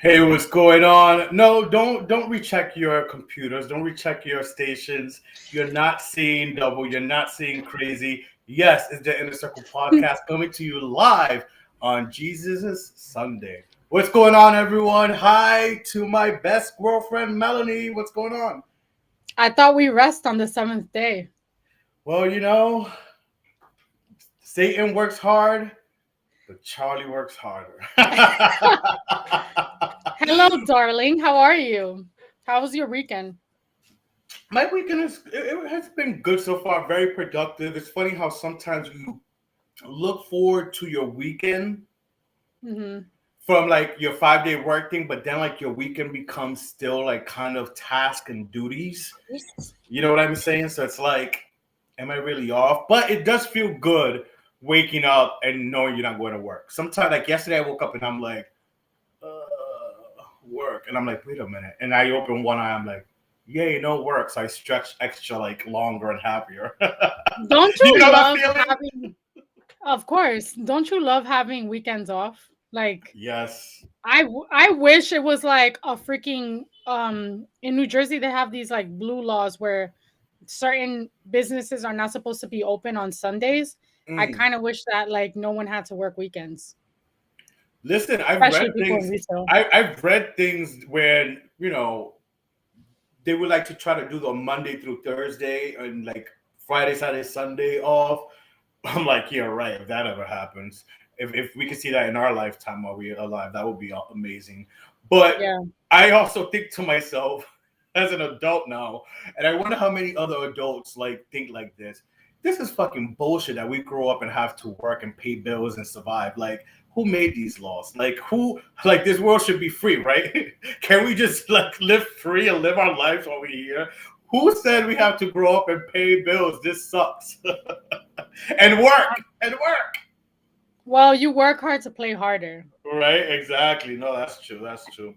Hey, what's going on? No, don't recheck your computers. Don't recheck your stations. You're not seeing double. You're not seeing crazy. Yes, it's the Inner Circle podcast coming to you live on Jesus' Sunday. What's going on, everyone? Hi to my best girlfriend, Melanie. What's going on? I thought we rest on the seventh day. Well, Satan works hard, but Charlie works harder. Hello, darling. How are you? How was your weekend? My weekend it has been good so far, very productive. It's funny how sometimes you look forward to your weekend Hmm. from like your 5 day work thing, but then like your weekend becomes still like kind of task and duties. You know what I'm saying? So it's like, am I really off? But it does feel good waking up and knowing you're not going to work. Sometimes, like yesterday, I woke up and I'm like, work, and I'm like, wait a minute, and I open one eye, I'm like, yay, no work. So I stretch extra like longer and happier. Don't You you know that love feeling? having, of course, don't you love having weekends off? Like, Yes. I wish it was like a freaking, in New Jersey, they have these like blue laws where certain businesses are not supposed to be open on Sundays. I Mm. kind of wish that like no one had to work weekends, Listen, I've especially read people in things. retail. I've read things where they would like to try to do the Monday through Thursday and like Friday, Saturday, Sunday off. I'm like, yeah, right. If that ever happens, if we could see that in our lifetime while we're alive, that would be amazing. But Yeah. I also think to myself, as an adult now, and I wonder how many other adults like think like this. This is fucking bullshit that we grow up and have to work and pay bills and survive. Like, who made these laws? Like, who? Like, this world should be free, right? Can we just like live free and live our lives while we're here? Who said we have to grow up and pay bills? This sucks. And work. Well, you work hard to play harder. Right? Exactly. No, that's true. That's true.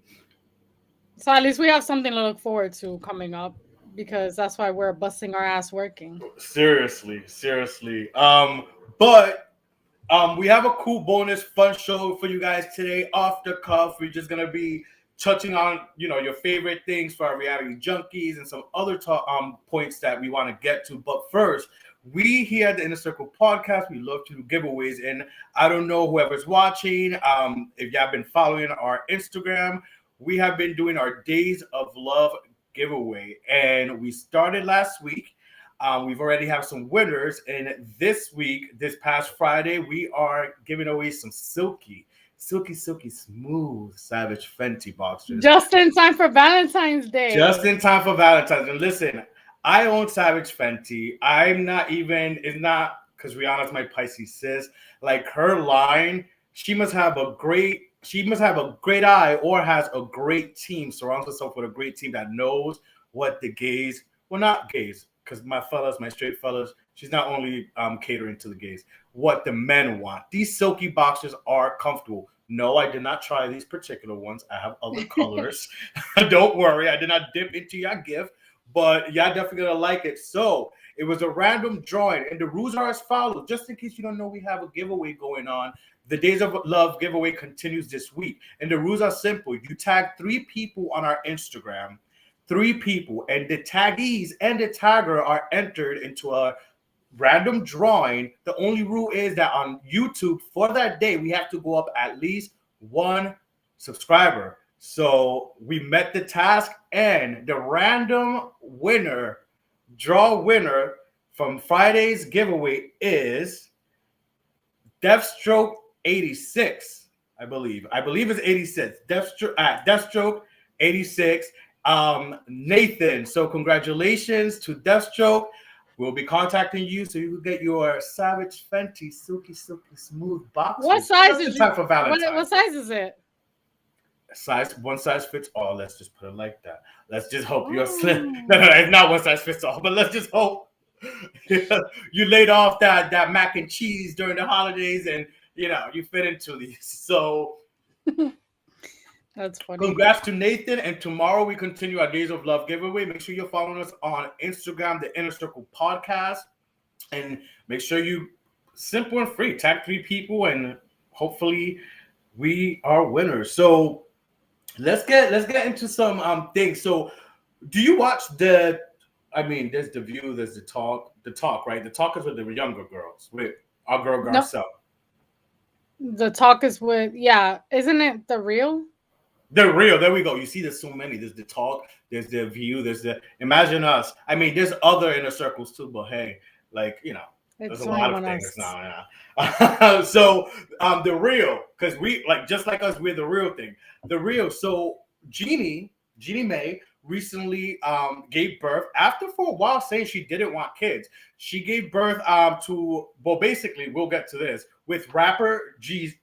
So at least we have something to look forward to coming up because that's why we're busting our ass working. Seriously, seriously. But we have a cool bonus fun show for you guys today. Off the cuff, we're just gonna be touching on your favorite things for our reality junkies and some other points that we want to get to. But first, we here at the Inner Circle podcast, we love to do giveaways, and I don't know whoever's watching. If y'all been following our Instagram, we have been doing our Days of Love giveaway, and we started last week. We've already have some winners, and this week, this past Friday, we are giving away some silky, smooth Savage Fenty boxers Just in time for Valentine's just Day. in time for Valentine's. And listen, I own Savage Fenty. I'm not even. It's not because Rihanna's my Pisces sis. Like her line, she must have a great. She must have a great eye or has a great team. Surrounds herself with a great team that knows what the gays. Well, not gays, because my fellas, my straight fellas, she's not only catering to the gays. What the men want. These silky boxers are comfortable. No, I did not try these particular ones. I have other colors. Don't worry, I did not dip into your gift, but y'all definitely gonna like it. So it was a random drawing, and the rules are as follows. Just in case you don't know, we have a giveaway going on. The Days of Love giveaway continues this week, and the rules are simple. You tag 3 people on our Instagram, 3 people, and the taggees and the tagger are entered into a random drawing. The only rule is that on YouTube for that day, we have to go up at least one subscriber. So we met the task, and the random draw winner from Friday's giveaway is Deathstroke 86. I believe it's 86. Deathstroke 86. Nathan. So congratulations to Deathstroke. We'll be contacting you so you can get your Savage Fenty silky smooth What boxers size just in is time you? for What Valentine's. size is it? Size one size fits all. Let's just put it like that. Let's just hope you're slim. No, Oh. no, it's not one size fits all. But let's just hope you laid off that mac and cheese during the holidays, and you fit into these. So That's funny. congrats to Nathan. And tomorrow we continue our Days of Love giveaway. Make sure you're following us on Instagram, the Inner Circle Podcast, and make sure you simple and free tag 3 people, and hopefully we are winners. So let's get into some things. So, do you watch the? I mean, there's the View, there's the talk, right? The talk is with the younger girls, with our girl No, Garcelle. the talk is with, yeah, isn't it the real? They're real. There we go. You see, there's so many. There's the talk. There's the View. There's the Imagine Us. I mean, there's other inner circles too. But hey, like there's It's a lot only of one things us. now. Yeah. So the real, because we like just like us, we're the real thing. The real. So Jeannie May recently gave birth after for a while saying she didn't want kids. She gave birth to, well, basically we'll get to this, with rapper Jeezy.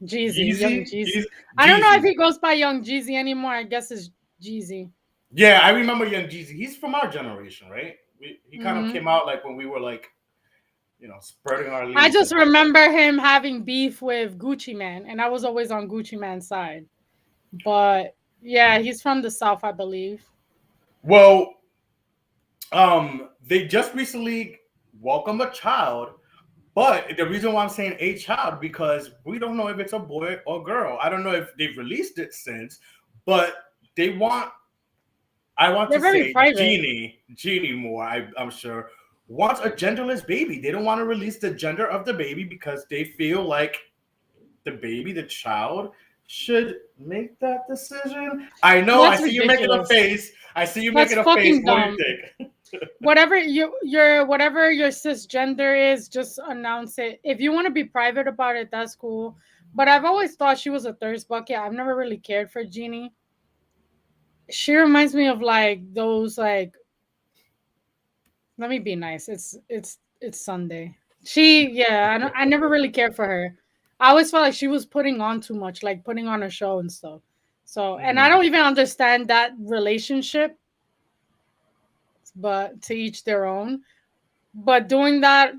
Jeezy, Young Jeezy, Jeezy. I don't know if Jeezy. he goes by Young Jeezy anymore. I guess it's Jeezy. Yeah, I remember Young Jeezy. He's from our generation, right? He kind of Hmm. came out like when we were like, spreading our I leaves. just remember him having beef with Gucci Man, and I was always on Gucci Man's side. But yeah, he's from the South, I believe. Well, they just recently welcomed a child, but the reason why I'm saying a child because we don't know if it's a boy or girl. I don't know if they've released it since, but they want. I want They're to very say private. Jeannie Moore. I'm sure wants a genderless baby. They don't want to release the gender of the baby because they feel like the child should make that decision. I know. I That's see you making a ridiculous. face. I see you That's making a face. fucking What do you dumb. think? Whatever your cisgender is, just announce it. If you want to be private about it, that's cool. But I've always thought she was a thirst bucket. I've never really cared for Jeannie. She reminds me of like those like, let me be nice. It's Sunday. I never really cared for her. I always felt like she was putting on too much, like putting on a show and stuff. So, and I Mm. don't even understand that relationship, but to each their own. But doing that,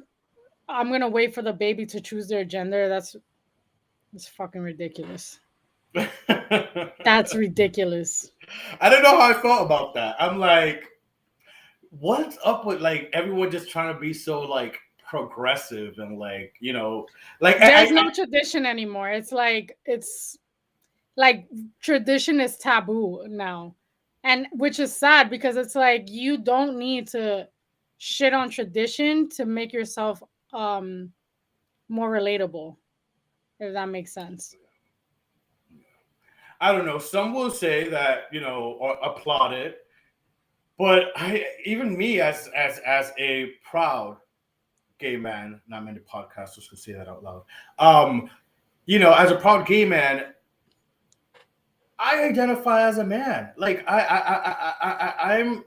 I'm gonna wait for the baby to choose their gender. That's fucking ridiculous. That's ridiculous. I don't know how I felt about that. I'm like, what's up with like everyone just trying to be so like progressive and like like There's no tradition anymore. It's like tradition is taboo now. And which is sad because it's like you don't need to shit on tradition to make yourself um more relatable, if that makes sense. I don't know. Some will say that or applaud it, but even me as a proud gay man, not many podcasters can say that out loud. Um, as a proud gay man, I identify as a man. Like I'm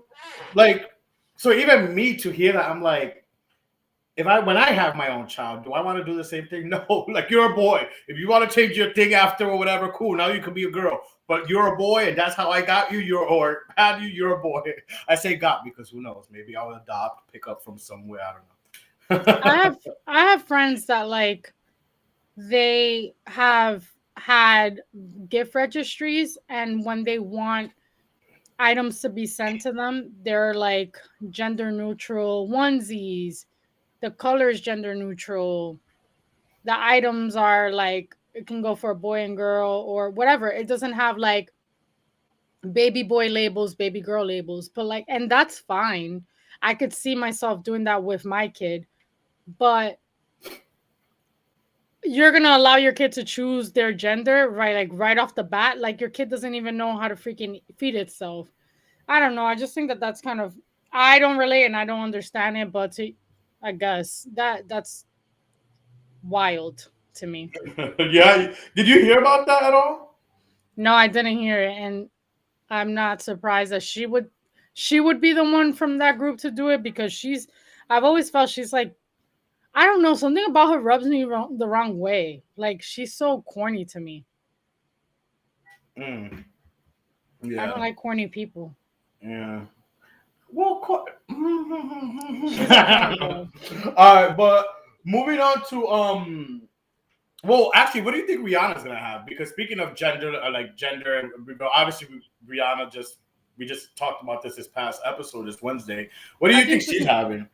like, so even me to hear that, I'm like, if I when I have my own child, do I want to do the same thing? No. Like, you're a boy. If you want to change your thing after or whatever, cool. Now you can be a girl. But you're a boy, and that's how I got you. Or had you. You're a boy. I say got because who knows? Maybe I'll adopt, pick up from somewhere. I don't I know. have I have friends that like they have had gift registries, and when they want items to be sent to them, they're like gender neutral onesies, the color is gender neutral, the items are like it can go for a boy and girl or whatever. It doesn't have like baby boy labels, baby girl labels, but like, and that's fine. I could see myself doing that with my kid, but you're gonna allow your kid to choose their gender right, like right off the bat, like your kid doesn't even know how to freaking feed itself. I don't know. I just think that that's kind of, I don't relate and I don't understand it, but I guess that's wild to me. Yeah. Did you hear about that at all? No, I didn't hear it, and I'm not surprised that she would be the one from that group to do it because I've always felt she's like, I don't know, something about her rubs me the wrong way. Like she's so corny to me. Mm, I don't yeah. like corny people. Yeah. Well, She's a corny girl. all right, but moving on to well, actually, what do you think Rihanna's gonna have? Because speaking of gender, like gender, and obviously Rihanna we just talked about this past episode this Wednesday. What do I you think think she's she's having?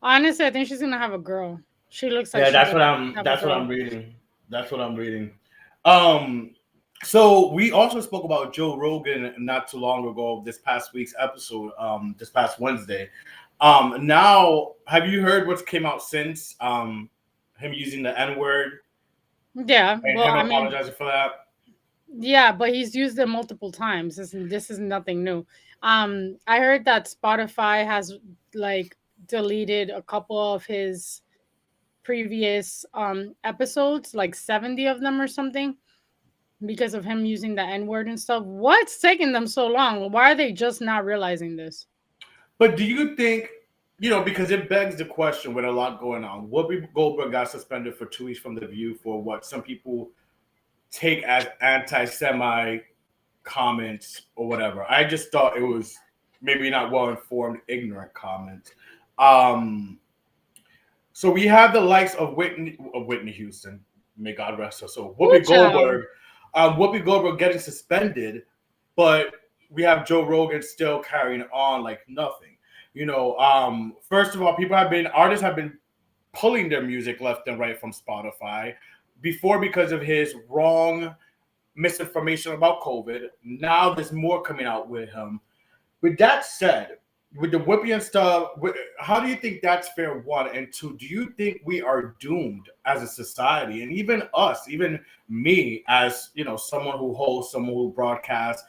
honestly, I think she's gonna have a girl. She looks like Yeah, she's gonna have a that's what I'm girl. reading. That's what I'm reading. Um, So we also spoke about Joe Rogan not too long ago, this past week's episode, this past Wednesday. Now, have you heard what's came out since him using the N word Yeah, and well, him I mean, apologizing for that? yeah, but he's used it multiple times. This is nothing new. I heard that Spotify has like deleted a couple of his previous episodes, like 70 of them or something, because of him using the N-word and stuff. What's taking them so long? Why are they just not realizing this? But do you think, because it begs the question with a lot going on, Whoopi Goldberg got suspended for 2 weeks from The View for what some people take as anti-Semite comments or whatever. I just thought it was maybe not well informed, ignorant comments. Um, so we have the likes of Whitney Houston, may God rest her soul. Ooh, child. Whoopi Goldberg getting suspended, but we have Joe Rogan still carrying on like nothing. First of all, artists have been pulling their music left and right from Spotify before because of his wrong misinformation about COVID. Now there's more coming out with him. With that said, with the Whoopi and stuff, how do you think that's fair? One and two, do you think we are doomed as a society, and even us, even me, as someone who hosts, someone who broadcasts,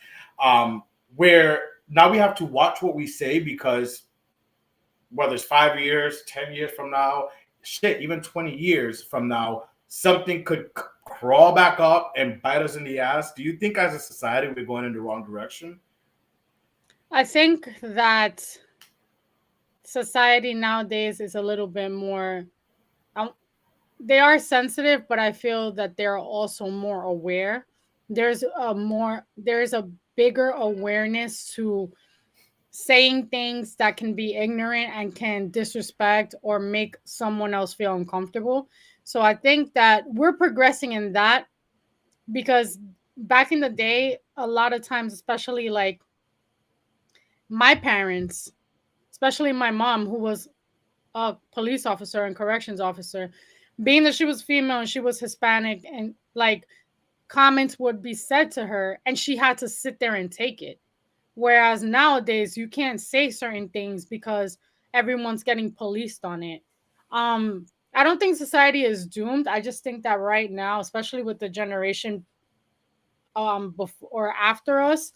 where now we have to watch what we say because whether it's 5 years, 10 years from now, shit, even 20 years from now, something could crawl back up and bite us in the ass. Do you think as a society we're going in the wrong direction? I think that society nowadays is a little bit more. Um, they are sensitive, but I feel that they're also more aware. There's a bigger awareness to saying things that can be ignorant and can disrespect or make someone else feel uncomfortable. So I think that we're progressing in that, because back in the day, a lot of times, especially like my parents, especially my mom, who was a police officer and corrections officer, being that she was female and she was Hispanic, and like comments would be said to her and she had to sit there and take it. Whereas nowadays you can't say certain things because everyone's getting policed on it. I don't think society is doomed. I just think that right now, especially with the generation before or after us,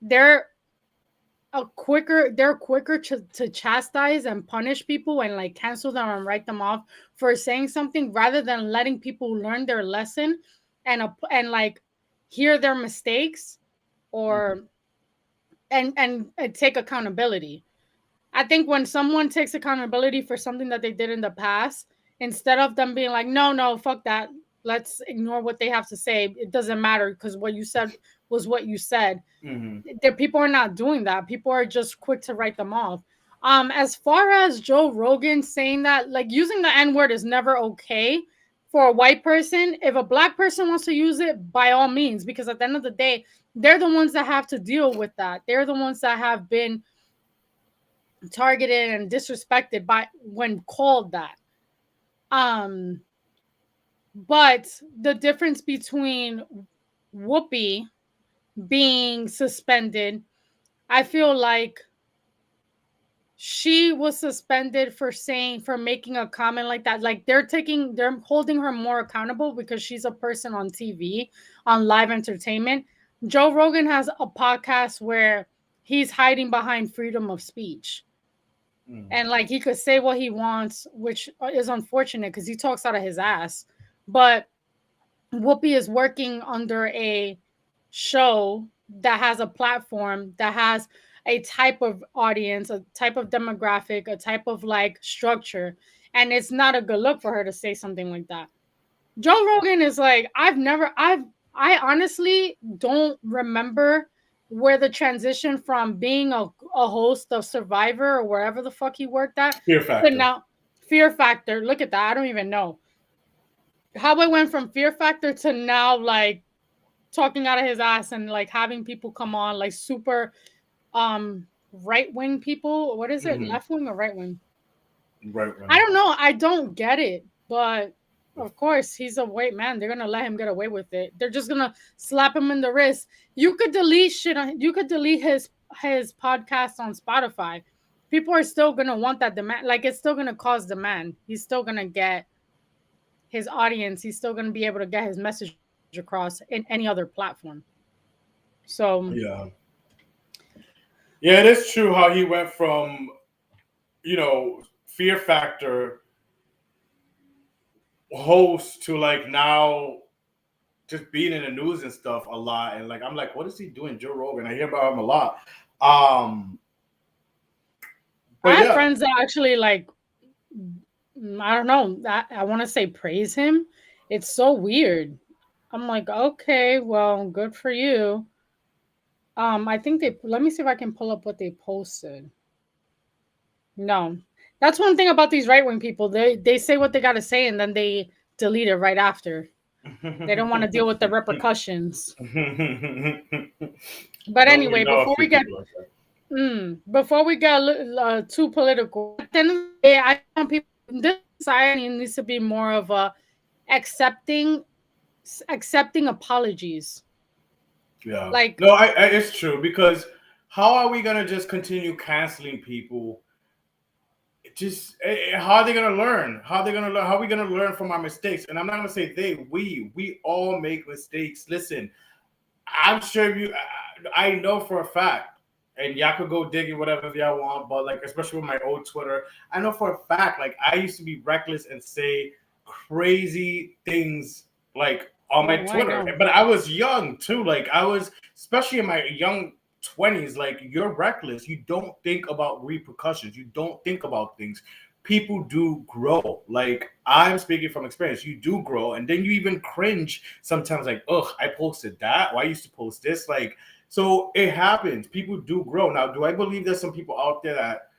they're they're quicker to chastise and punish people and like cancel them and write them off for saying something, rather than letting people learn their lesson and like hear their mistakes, Mhm. or and take accountability. I think when someone takes accountability for something that they did in the past, instead of them being like, no, no, fuck that, let's ignore what they have to say, it doesn't matter because what you said was what you said. Mhm. There, people are not doing that. People are just quick to write them off. As far as Joe Rogan saying that, like, using the N-word is never okay for a white person. If a black person wants to use it, by all means, because at the end of the day, they're the ones that have to deal with that. They're the ones that have been targeted and disrespected by when called that. Um, but the difference between Whoopi being suspended, I feel like she was suspended for making a comment like that. Like they're holding her more accountable because she's a person on TV, on live entertainment. Joe Rogan has a podcast where he's hiding behind freedom of speech, Mhm. and like he could say what he wants, which is unfortunate because he talks out of his ass. But Whoopi is working under a show that has a platform, that has a type of audience, a type of demographic, a type of like structure, and it's not a good look for her to say something like that. Joe Rogan is like, I honestly don't remember where the transition from being a host of Survivor or wherever the fuck he worked at Fear to factor. now Fear Factor. Look at that. I don't even know how it went from Fear Factor to now like talking out of his ass and like having people come on like super right wing people. What is it? Mhm. Left wing or right wing? Right, I right. don't know. I don't get it, but Of course, he's a white man. They're gonna let him get away with it. They're just gonna slap him in the wrist. You could delete shit on. You could delete his podcast on Spotify. People are still gonna want that demand. Like it's still gonna cause demand. He's still gonna get his audience. He's still gonna be able to get his message across in any other platform. So Yeah. Yeah, it is true how he went from, Fear Factor host to like now just being in the news and stuff a lot. And like, I'm like, what is he doing? Joe Rogan. I hear about him a lot. Um, I but have yeah. friends that actually like. I don't know. I want to say praise him. It's so weird. I'm like, okay, well, good for you. I think they let me see if I can pull up what they posted. No. That's one thing about these right wing people. They say what they gotta say and then they delete it right after. They don't want to deal with the repercussions. But Don't we anyway, know a few people like that? before we get too political, at the end of the day, I want people. This society needs to be more of a accepting accepting apologies. Yeah. Like, No, it's true because how are we gonna just continue canceling people? How are they gonna learn? How are they gonna learn? How are we gonna learn from our mistakes? And I'm not gonna say they, we all make mistakes. Listen, I'm sure you. I know for a fact, and y'all could go digging whatever y'all want, but like especially with my old Twitter, I know for a fact, like I used to be reckless and say crazy things like on my oh, I Twitter, know. but I was young too. Like I was, especially in my young 20s. Like you're reckless. You don't think about repercussions. You don't think about things. People do grow. Like I'm speaking from experience. You do grow, and then you even cringe sometimes. Like, ugh, I posted that. Why I used to post this? Like, so it happens. People do grow. Now, do I believe there's some people out there that,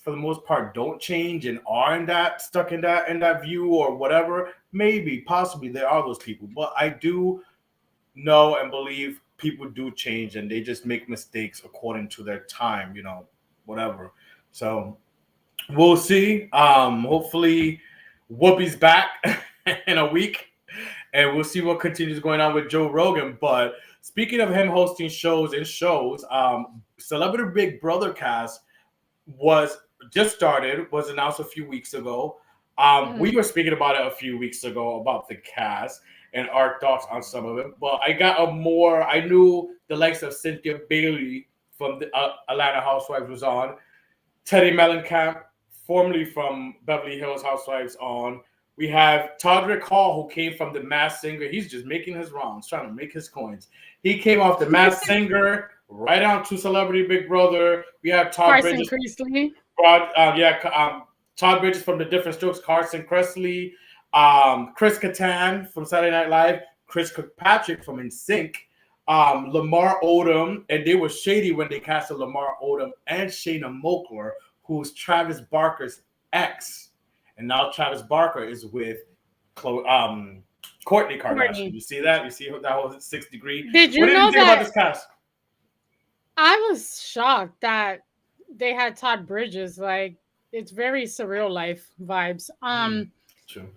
for the most part, don't change and are in that stuck in that view or whatever? Maybe, possibly, there are those people. But I do know and believe people do change and they just make mistakes according to their time. Whatever. So we'll see. Hopefully, Whoopi's back in a week, and we'll see what continues going on with Joe Rogan. But speaking of him hosting shows, Celebrity Big Brother cast was just started, was announced a few weeks ago. We Mm. were speaking about it a few weeks ago about the cast and our thoughts on some of it. But I knew the likes of Cynthia Bailey from the Atlanta Housewives was on. Teddy Mellencamp, formerly from Beverly Hills Housewives, on. We have Todrick Hall, who came from the Masked Singer. He's just making his rounds, trying to make his coins. He came off the Masked Singer right on to Celebrity Big Brother. We have Todd Carson Bridges. Priestley. Todd Bridges from The Different Strokes, Carson Kressley, Chris Kattan from Saturday Night Live, Chris Kirkpatrick from NSYNC, Lamar Odom, and they were shady when they casted Lamar Odom and Shayna Moakler, who's Travis Barker's ex, and now Travis Barker is with Kourtney Kardashian. Courtney. You see that? You see that whole 6 degree? Did What you did you know think about that this cast? I was shocked that they had Todd Bridges? Like, it's very surreal life vibes. True.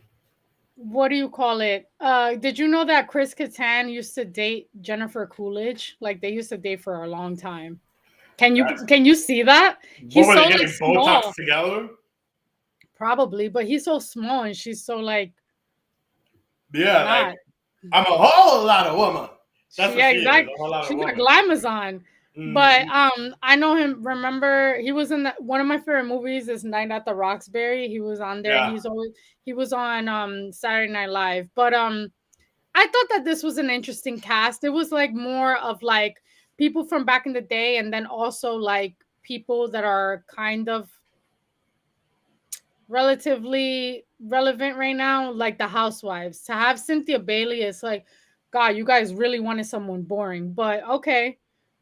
What do you call it? Did you know that Chris Kattan used to date Jennifer Coolidge? Like they used to date for a long time. That's, Can you see that? what He's were so they like getting Botox small, together? probably, but he's so small and she's so like Yeah, like not. I'm a whole lot of woman. That's what Yeah, she is. exactly. A whole lot of She's like woman. Glamazon. But Mm-hmm. I know him. Remember, he was in one of my favorite movies is Night at the Roxbury. He was on there, and Yeah. he was on Saturday Night Live. But I thought that this was an interesting cast. It was like more of like people from back in the day, and then also like people that are kind of relatively relevant right now, like the housewives. To have Cynthia Bailey is like, God, you guys really wanted someone boring, but okay.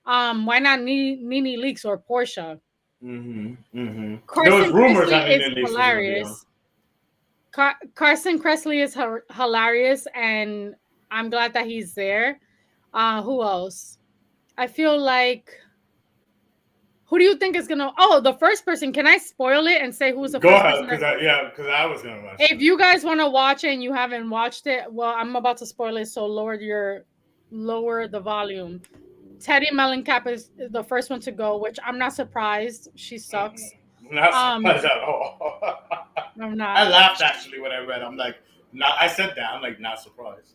Why not Nene Leakes or Portia? Mm-hmm. Mm-hmm. There was Carson rumors Kressley that is Nene Leakes was gonna be on. hilarious. Carson Kressley is hilarious, and I'm glad that he's there. Who else? I feel like Who do you think is gonna? Oh, the first person. Can I spoil it and say who's the Go first ahead, person? because I was gonna watch If it. you guys want to watch it and you haven't watched it, well, I'm about to spoil it. So lower the volume. Teddy Mellencamp is the first one to go, which I'm not surprised. She sucks. Not Um, surprised at all. I'm I not. laughed actually when I read. I'm like, not. I said that. I'm like, not surprised.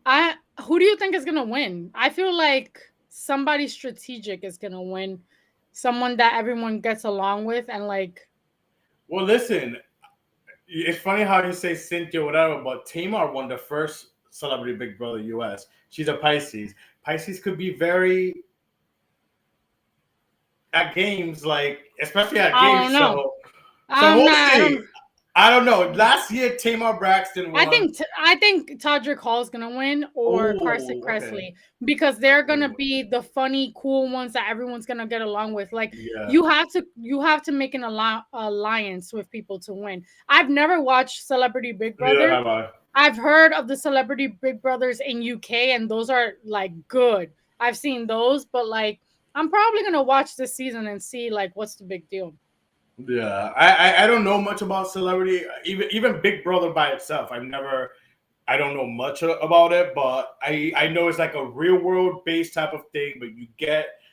I Who do you think is gonna win? I feel like somebody strategic is gonna win. Someone that everyone gets along with and like. Well, listen, it's funny how you say Cynthia, whatever, but Tamar won the first Celebrity Big Brother US. She's a Pisces. Pisces could be very at games, like especially at I games. don't know. So I'm we'll not. I see. don't. I don't know. Last year, Tamar Braxton won. I think Todrick Hall's gonna win or Carson Oh, okay. Kressley because they're gonna Ooh, be the funny, cool ones that everyone's gonna get along with. Like yeah. you have to make an alliance with people to win. I've never watched Celebrity Big Neither Brother. have I. I've heard of the Celebrity Big Brothers in UK, and those are like good. I've seen those, but like I'm probably gonna watch this season and see like what's the big deal. Yeah, I don't know much about celebrity. Even Big Brother by itself, I don't know much about it, but I know it's like a real world based type of thing. But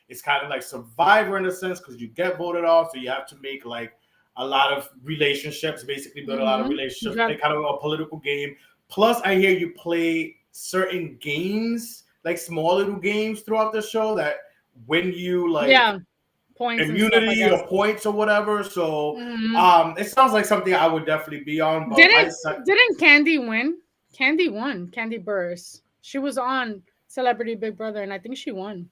it's kind of like Survivor in a sense because you get voted off, so you have to make like a lot of relationships, basically build a lot of You relationships, got play kind of a political game. Plus, I hear you play certain games, like small little games throughout the show that when you like yeah points and stuff. I immunity guess. or points or whatever. So Mhm. it sounds like something I would definitely be on. But Didn't didn't Candy win? Candy won. Candy Burris. She was on Celebrity Big Brother, and I think she won.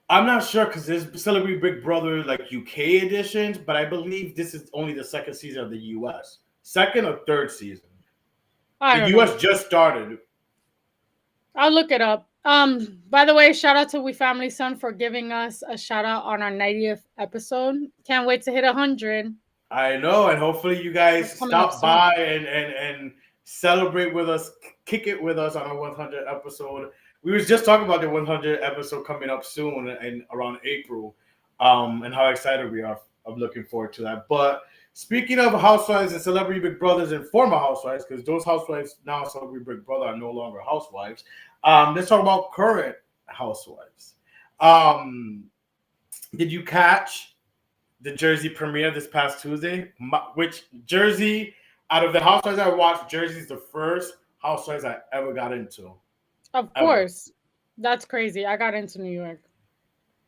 I'm not sure because there's Celebrity Big Brother like UK editions, but I believe this is only the second season of the US. Second or third season. I The don't know. US just started. I'll look it up. By the way, shout out to We Family Son for giving us a shout out on our 90th episode. Can't wait to hit 100. I know, and hopefully you That's guys coming up stop soon. by and celebrate with us, kick it with us on our 100 episode. We was just talking about the 100 episode coming up soon and around April, and how excited we are. I'm looking forward to that. But speaking of housewives and celebrity big brothers and former housewives, because those housewives now celebrity big brother are no longer housewives. Let's talk about current housewives. Um, did you catch the Jersey premiere this past Tuesday? Which Jersey, out of the housewives I watched, Jersey's the first housewives I ever got into. Of Ever. course. That's crazy. I got into New York.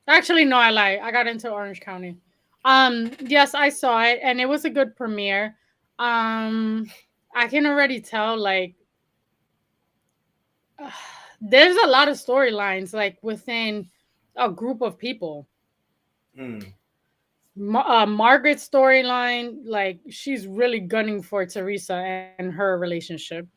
Actually, no, I lie. I got into Orange County. Yes, I saw it, and it was a good premiere. I can already tell, like, there's a lot of storylines, like, within a group of people. Hmm. Margaret's storyline, like, she's really gunning for Teresa and her relationship.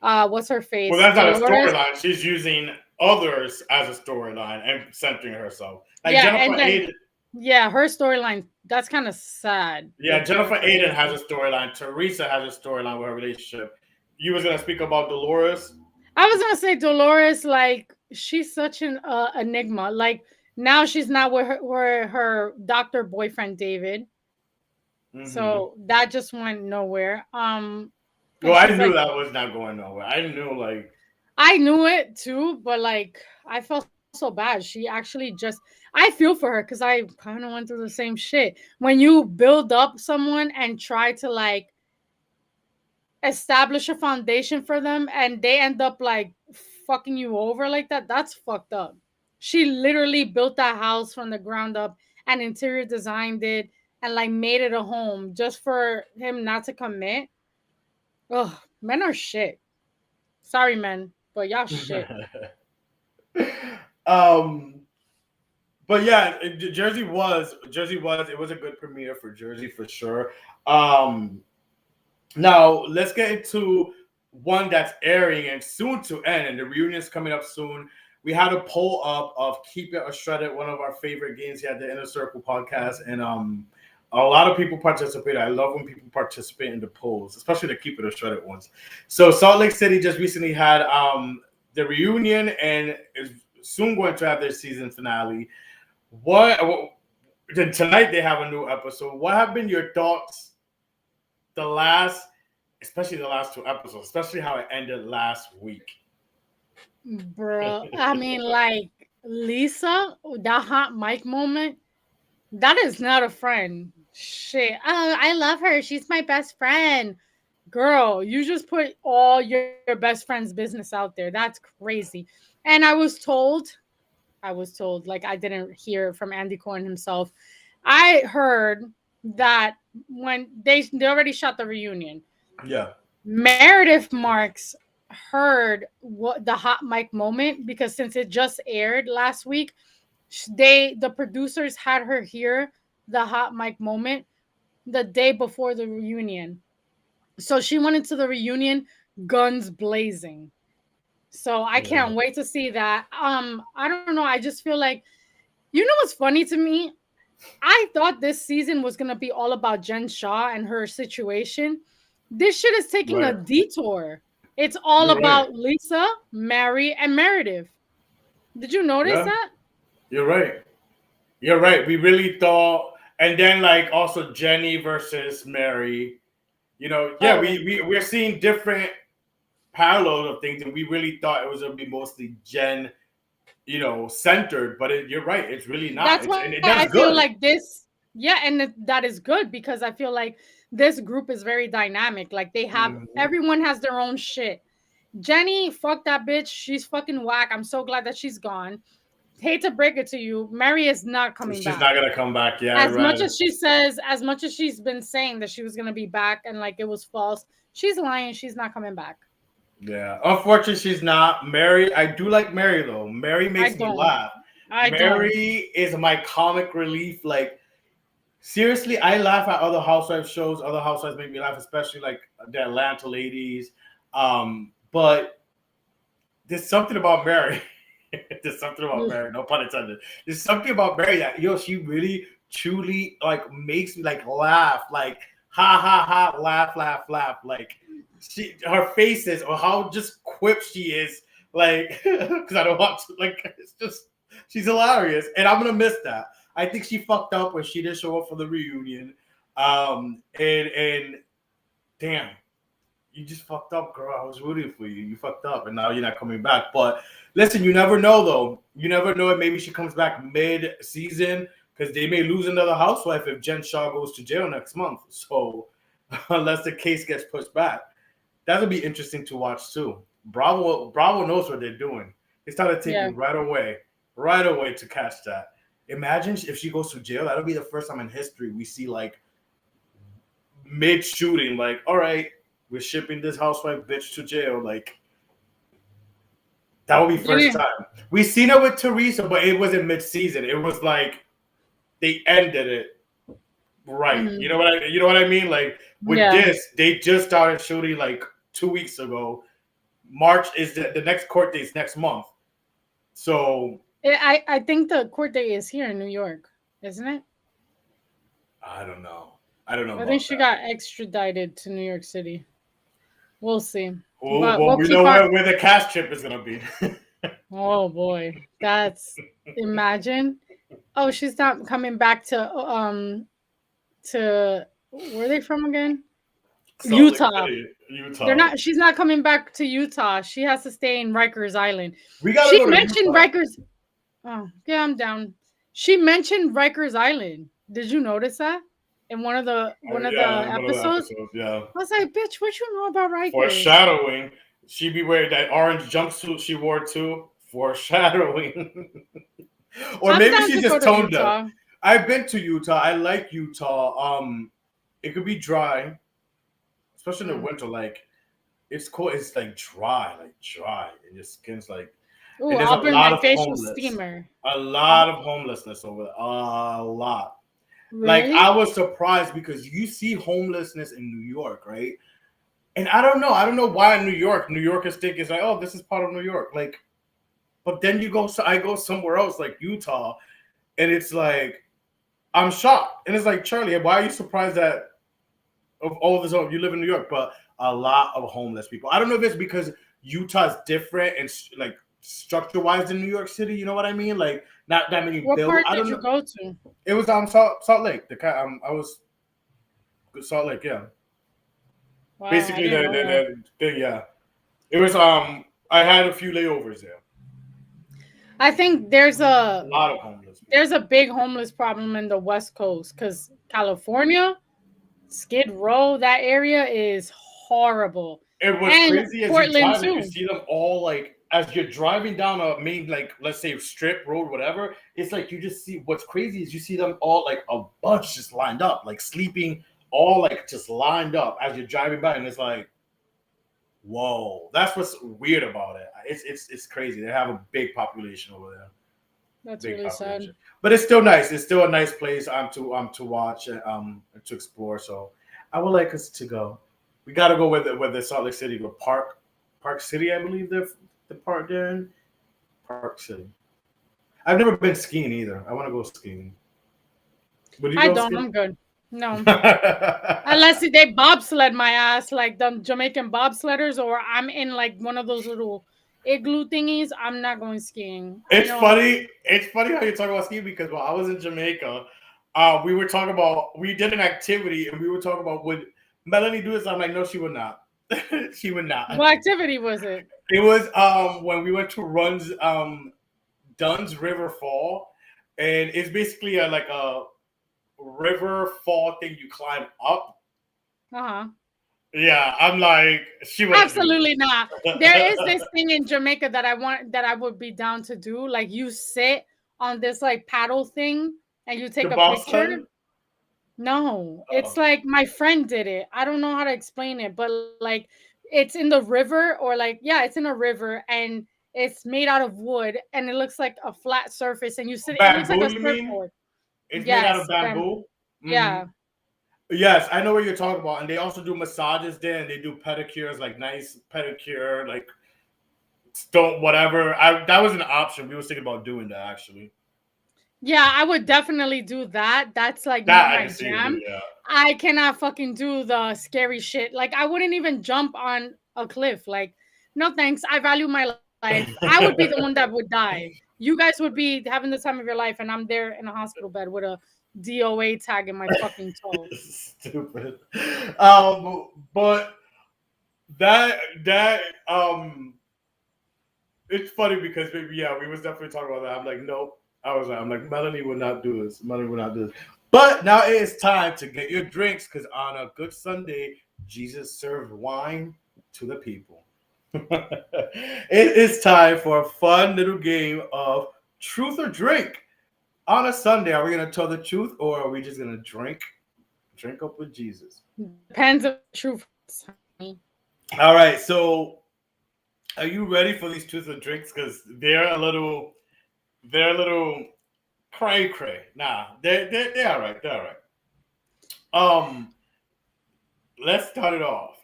What's her face? Well, that's not a Dolores. storyline. She's using others as a storyline and centering herself. Like Yeah, Jennifer and then Aiden. yeah, her storyline. That's kind of sad Yeah, with Jennifer Jennifer Aiden has Aiden. a storyline. Teresa has a storyline with her relationship. You was gonna speak about Dolores. I was gonna say Dolores, like she's such an enigma. Like now she's not with her doctor boyfriend David, Mm-hmm. so that just went nowhere. Well, And I she's knew like, that was not going nowhere. I knew like I knew it too, but like I felt so bad. She actually just, I feel for her because I kind of went through the same shit. When you build up someone and try to like establish a foundation for them and they end up like fucking you over like that, that's fucked up. She literally built that house from the ground up and interior designed it and like made it a home just for him not to commit. Ugh, men are shit. Sorry, men, but y'all shit. um but yeah, Jersey was it was a good premiere for Jersey for sure. Um Now let's get into one that's airing and soon to end, and the reunion's coming up soon. We had a poll up of Keep It or Shred It, one of our favorite games here at the Inner Circle podcast, and a lot of people participated. I love when people participate in the polls, especially the Keep It or Shred It ones. So Salt Lake City just recently had the reunion and is soon going to have their season finale. what then tonight they have a new episode. What have been your thoughts the last, especially the last two episodes, especially how it ended last week? Bro, I mean, like Lisa, that hot mic moment, that is not a friend. Shit. Oh, I love her. She's my best friend. Girl, you just put all your best friend's business out there. That's crazy. And I was told, like I didn't hear it from Andy Cohen himself. I heard that when they already shot the reunion, Yeah. Meredith Marks heard what the hot mic moment, because since it just aired last week, the producers had her hear the hot mic moment the day before the reunion. So she went into the reunion guns blazing. So I Yeah. can't wait to see that. I don't know. I just feel like, you know what's funny to me? I thought this season was gonna be all about Jen Shaw and her situation. This shit is taking a Right. detour. It's all You're right. about Lisa, Mary, and Meredith. Did you notice Yeah. that? You're right. You're right. We really thought, and then like also Jenny versus Mary. Yeah, Oh, we're seeing different parallels of things, and we really thought it was gonna be mostly Jen, centered. But you're right. It's really not. that's It's why and I that's feel good. like this. Yeah, and that is good because I feel like this group is very dynamic. Like Mhm. everyone has their own shit. Jenny, fuck that bitch. She's fucking whack. I'm so glad that she's gone. Hate to break it to you, Mary is not coming She's back. not gonna come back. Yeah, As much right. as she says, as much as she's been saying that she was gonna be back and like it was false, she's lying. She's not coming back. Yeah. Unfortunately, she's not. Mary, I do like Mary though. Mary I makes me don't. laugh. I don't. Mary is my comic relief. Like seriously, I laugh at other housewives shows. Other housewives make me laugh, especially like the Atlanta ladies. But there's something about Mary. There's something about Mary. No pun intended. There's something about Mary that she really truly like makes me like laugh, like ha ha ha, laugh laugh laugh. Like her faces or how just quip she is. Like because I don't want to like it's just she's hilarious, and I'm gonna miss that. I think she fucked up when she didn't show up for the reunion. And damn, you just fucked up, girl. I was rooting for you. You fucked up, and now you're not coming back. But listen, you never know, though. You never know. Maybe she comes back mid-season because they may lose another housewife if Jen Shaw goes to jail next month. So unless the case gets pushed back, that'll be interesting to watch too. Bravo knows what they're doing. They started Yeah. taking right away to catch that. Imagine if she goes to jail. That'll be the first time in history we see like mid shooting, like, all right, we're shipping this housewife bitch to jail. Like, that would be first Yeah. time. We seen it with Teresa, but it wasn't mid season. It was like they ended it right. Mhm. You know what I mean? Like with Yeah. this, they just started shooting like 2 weeks ago. March is the next court date's next month. So I think the court date is here in New York, isn't it? I don't know. I don't know I think about she that. got extradited to New York City. We'll see. Oh, But well, we'll we keep know our. where the cash chip is gonna be. Oh boy, that's imagine. Oh, she's not coming back to where are they from again? Salt Lake Utah. City, They're Utah. not. She's not coming back to Utah. She has to stay in Rikers Island. We gotta She go to mentioned Utah. Rikers. Oh, yeah, I'm down. She mentioned Rikers Island. Did you notice that in one of Yeah, the one of the episodes? episodes. Yeah, I was like, "Bitch, what you know about Rikers?" foreshadowing. She be wearing that orange jumpsuit she wore too. Foreshadowing. Or I'm maybe down she to go just to toned up. Utah. I've been to Utah. I like Utah. It could be dry, especially in the Mm. winter. Like it's cool. It's like dry, and your skin's like. Ooh, And there's I'll a bring lot my of facial homeless. steamer. A I'll, lot of homelessness over there. A lot. Like really? I was surprised because you see homelessness in New York, right? And I don't know. I don't know why in New Yorkers think it's like, oh, this is part of New York. Like, but then you go, so I go somewhere else like Utah, and it's like I'm shocked. And it's like, Charlie, why are you surprised that of all this? You live in New York, but a lot of homeless people. I don't know if it's because Utah's different and like structure-wise in New York City. You know what I mean? Like not that many What build. part I did don't you know. go to? It was Salt Lake. I was Salt Lake. Yeah, Wow, I basically didn't know that. yeah. It was I had a few layovers there. I think A lot of homeless people. there's a big homeless problem in the West Coast because California, Skid Row, that area is horrible, And what's and crazy as you Portland drive, you too. see them all like as you're driving down a main, like let's say strip road, whatever. It's like you just see what's crazy is you see them all like a bunch just lined up, like sleeping, all like just lined up as you're driving by, and it's like, whoa, that's what's weird about it. It's crazy. They have a big population over there, That's big really sad. population, but it's still nice. It's still a nice place to watch and to explore. So I would like us to go. We got to go with the Salt Lake City, go Park City, I believe the park there in Park City. I've never been skiing either. I want to go skiing. Would you I go don't. skiing? I'm good. No, unless they bobsled my ass like the Jamaican bobsledders, or I'm in like one of those little igloo thingies. I'm not going skiing. I It's know. funny. It's funny how you talk about skiing because while I was in Jamaica, we were talking about we did an activity and we were talking about would Melanie do this? I'm like, no, she would not. She would not. What activity was it? It was when we went to Run's Dunn's River Fall, and it's basically like a river fall thing you climb up. Uh huh. Yeah, I'm like she wouldn't do Absolutely not. There is this. this thing in Jamaica that I would be down to do. Like you sit on this like paddle thing and you The take a picture. bobsled. No, it's Oh, like my friend did it. I don't know how to explain it, but like it's in the river or like yeah, it's in a river and it's made out of wood and it looks like a flat surface and you sit it looks like bamboo, a you mean? surfboard. It's made out of Yes, bamboo. bamboo. Hmm. Yeah. Yes, I know what you're talking about, and they also do massages there, and they do pedicures, like nice pedicure, like don't whatever. I that was an option. We was thinking about doing that actually. Yeah, I would definitely do that. That's like not That I my can see you do. jam. Yeah. I cannot fucking do the scary shit. Like I wouldn't even jump on a cliff. Like, no thanks. I value my life. I would be the one that would die. You guys would be having the time of your life, and I'm there in a hospital bed with a DOA tag in my fucking toe. Stupid. But that it's funny because maybe yeah, we was definitely talking about that. I'm like, nope. I'm like, Melanie would not do this. Melanie would not do this. But now it is time to get your drinks because on a good Sunday, Jesus served wine to the people. It is time for a fun little game of truth or drink. On a Sunday, are we gonna tell the truth or are we just gonna drink up with Jesus? Depends on the truth. All right, so are you ready for these truth or drinks? Because they're a little cray cray. Nah, they're all right. They're all right. Um, let's start it off.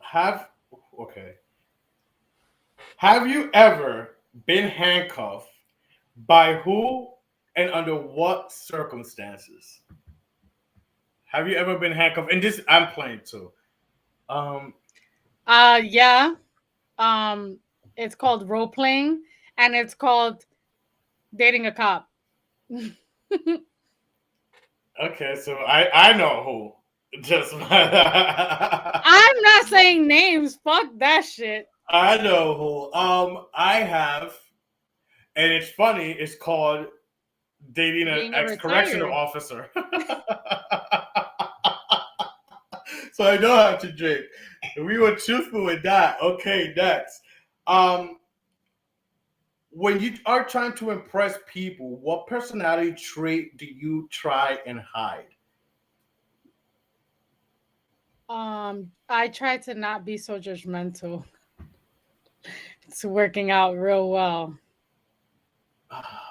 Have okay. Have you ever been handcuffed by who and under what circumstances? Have you ever been handcuffed? And this I'm playing too. Um, Yeah. Um, it's called role playing, and it's called dating a cop. okay, so I know who. Just I'm not saying names. Fuck that shit. I know who. I have, and it's funny. It's called dating an Being a ex correctional retired. officer. So I know how to drink. We were truthful with that. Okay, next. Um, when you are trying to impress people, what personality trait do you try and hide? I try to not be so judgmental. It's working out real well.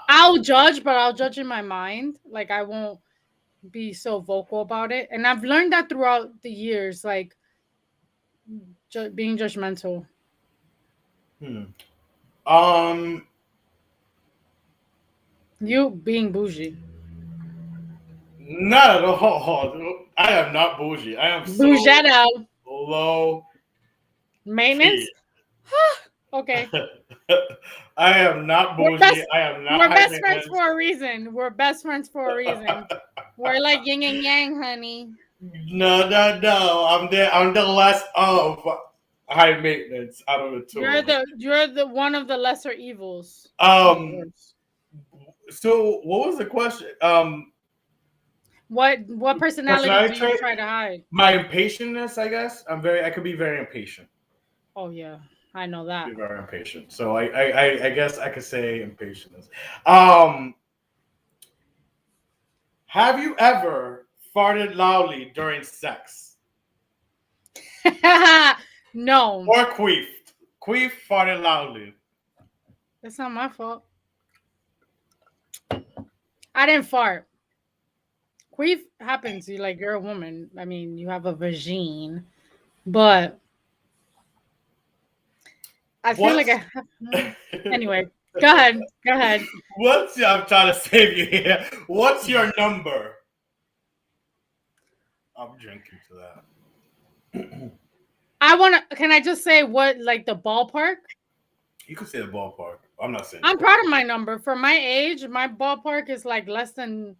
I'll judge, but I'll judge in my mind. Like I won't be so vocal about it. And I've learned that throughout the years, like being judgmental. Hmm. Um, You being bougie. not at all. I am not bougie. I am so Bougetto. low key. Maintenance? Okay. I am not bougie. I am not we're high best friends maintenance. for a reason. We're best friends for a reason. We're like yin and yang, honey. No. I'm the less of high maintenance out of the two. You're the one of the lesser evils. Not Um. worse. So what was the question? What personality Personality do you trait. try to hide? My impatientness, I guess. I could be very impatient. Oh yeah, I know that. Be very impatient. So I guess I could say impatientness. Um. Have you ever farted loudly during sex No, or queefed? Queef farted loudly. that's not my fault. I didn't fart. Queef happens. You're a woman. I mean, you have a vagine, but I feel like What's I have. Anyway, go ahead. Go ahead. I'm trying to save you here. What's your number? I'm drinking to that. I want to. Can I just say what, like the ballpark? You could say the ballpark. I'm not saying. I'm proud of my number for my age. My ballpark is like less than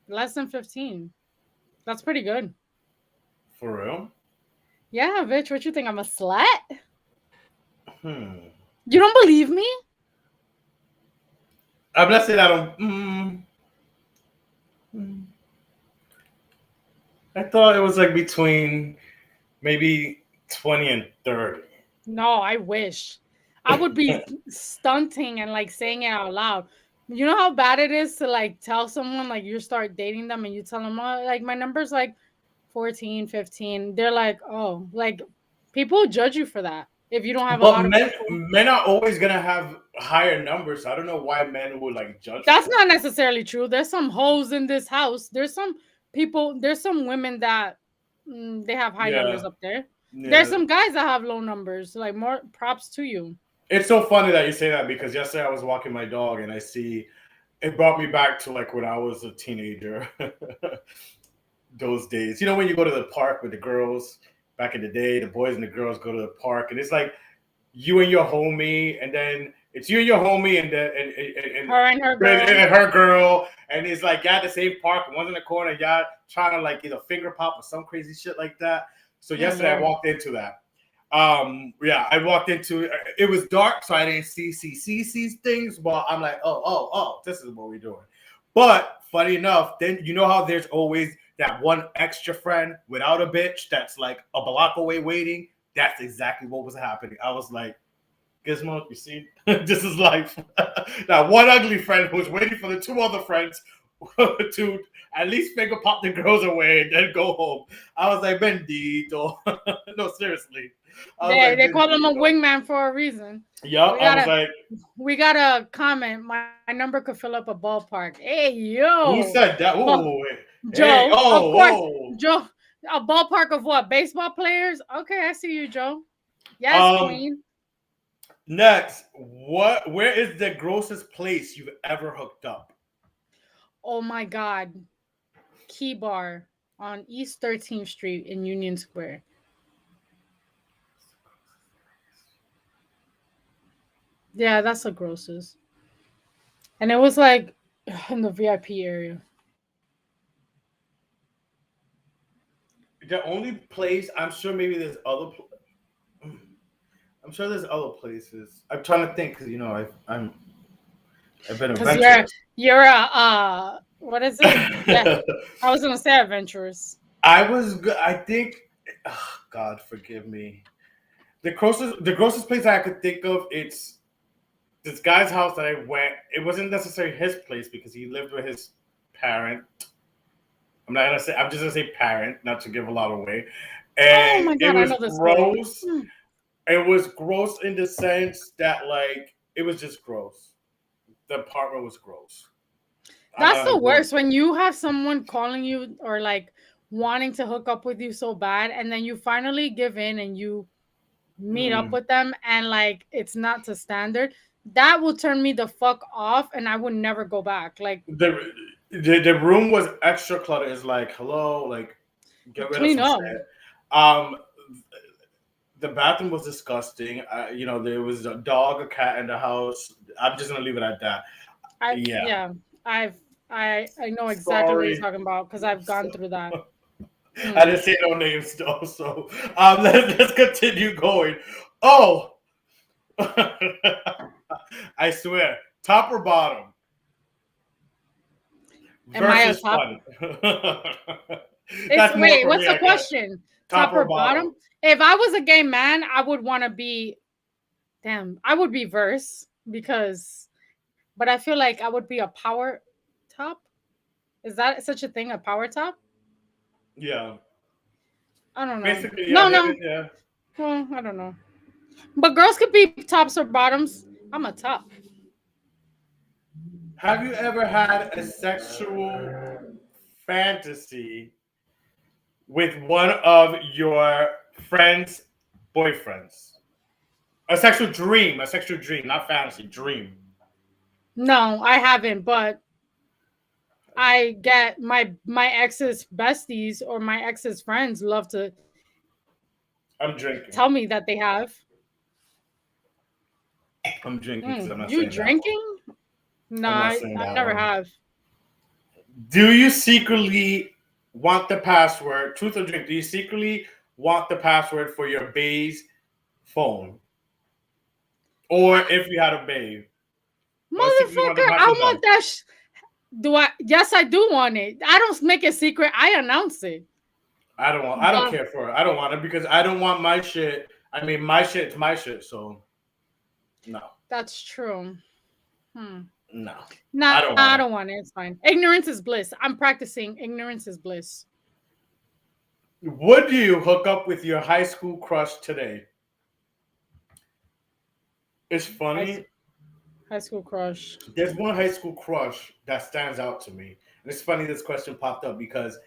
15. That's pretty good. For real? Yeah, bitch. What you think? I'm a slut? Hmm. You don't believe me? I'm not saying I don't. I thought it was like between maybe 20 and 30. No, I wish. I would be stunting and like saying it out loud. You know how bad it is to like tell someone like you start dating them and you tell them, oh, like my number's like 14, 15. They're like, oh, like people judge you for that if you don't have a But lot of people. men are always gonna have higher numbers. I don't know why men would like judge. That's not necessarily true. There's some hoes in this house. There's some people, there's some women that they have high numbers Yeah, up there. There's yeah. some guys that have low numbers. Like more props to you. It's so funny that you say that because yesterday I was walking my dog and I see it brought me back to like when I was a teenager. Those days, you know, when you go to the park with the girls back in the day, the boys and the girls go to the park, and it's like you and your homie, and then it's you and your homie, and Her and her girl. and her girl, and it's like y'all at the same park, one's in the corner, y'all trying to like either finger pop or some crazy shit like that. So yesterday I walked into that. Yeah, I walked into it was dark, so I didn't see things, but I'm like, oh, this is what we're doing. But funny enough, then you know how there's always that one extra friend without a bitch that's like a block away waiting. That's exactly what was happening. I was like, Gizmo, you see, this is life. That one ugly friend who was waiting for the two other friends to at least finger pop the girls away and then go home. I was like, bendito. No, seriously. They call him a wingman for a reason. Yup, I was like, we got a comment. My number could fill up a ballpark. Hey, yo. who said that? Oh, Joe. Hey, of course, Joe. A ballpark of what? Baseball players? Okay, I see you, Joe. Yes, queen. Next, where is the grossest place you've ever hooked up? Oh my God. Key Bar on East 13th Street in Union Square. Yeah, that's the grossest. And it was like in the VIP area. The only place, I'm sure maybe there's other I'm sure there's other places. I'm trying to think because you know I've been adventurous. You're a what is it? Yeah, I was gonna say adventurous. I think oh, God forgive me. The grossest place I could think of, it's this guy's house that I went. It wasn't necessarily his place because he lived with his parent. I'm just gonna say parent, not to give a lot away. And oh my God, it was I know this gross. story. It was gross in the sense that like it was just gross. The apartment was gross. That's the worst when you have someone calling you or like wanting to hook up with you so bad, and then you finally give in and you meet up with them, and like it's not to standard. That will turn me the fuck off, and I would never go back. Like the room was extra cluttered. It's like hello, like get rid of some shit. the bathroom was disgusting. There was a dog, a cat in the house. I'm just gonna leave it at that. Yeah. Yeah, I've I know exactly what you're Sorry. talking about because I've gone through that. I Hmm. didn't say no names though, so let's continue going. Oh, I swear, top or bottom Am I a versus top? fun. It's That's more wait, for what's me, the I guess. question? Top Top or or bottom? bottom? If I was a gay man, I would want to be. Damn, I would be verse because, but I feel like I would be a power top. Is that such a thing? A power top? Yeah, I don't know. basically, yeah, No, no. yeah. Well, I don't know. But girls could be tops or bottoms. I'm a top. Have you ever had a sexual fantasy with one of your friends' boyfriends? A sexual dream, not fantasy, dream. No, I haven't, but I get my ex's besties or my ex's friends love to I'm drinking. tell me that they have. I'm drinking because I'm not You saying that one. drinking? No, I'm not saying I that never one. have. Do you secretly want the password? Truth or drink? Do you secretly want the password for your bae's phone? Or if you had a bae? Or secretly want the Motherfucker, I password want done? that. Do I? Yes, I do want it. I don't make it secret. I announce it. I don't But care for it. I don't want it because I don't want my shit. I mean, my shit's my shit. So no, that's true. Hmm. no, Nah, I don't I want it. don't want it. It's fine. Ignorance is bliss. I'm practicing. Ignorance is bliss. Would you hook up with your high school crush today? It's High, funny. high school crush. There's one high school crush that stands out to me. And it's funny this question popped up because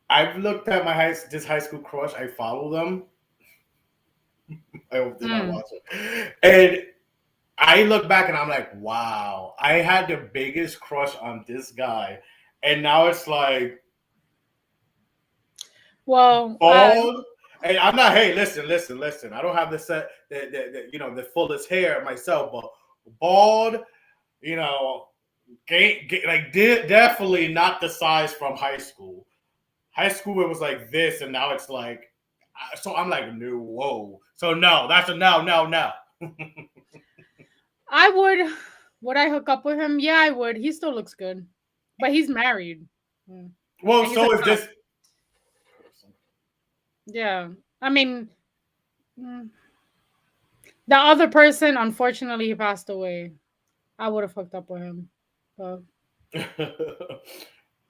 I've looked at this high school crush. I follow them. I hope they're not Mm. watching. And I look back and I'm like, wow, I had the biggest crush on this guy. And now it's like Well, bald. And I'm not, hey, listen. I don't have the fullest hair myself, but bald, you know, definitely not the size from high school. High school it was like this, and now it's like, so I'm like, no, whoa. So no, that's a no, no, no. I would. Would I hook up with him? Yeah, I would. He still looks good, but he's married. Mm. Well, And he's a so is cop. this. Yeah, I mean, mm, the other person, unfortunately, he passed away. I would have hooked up with him. But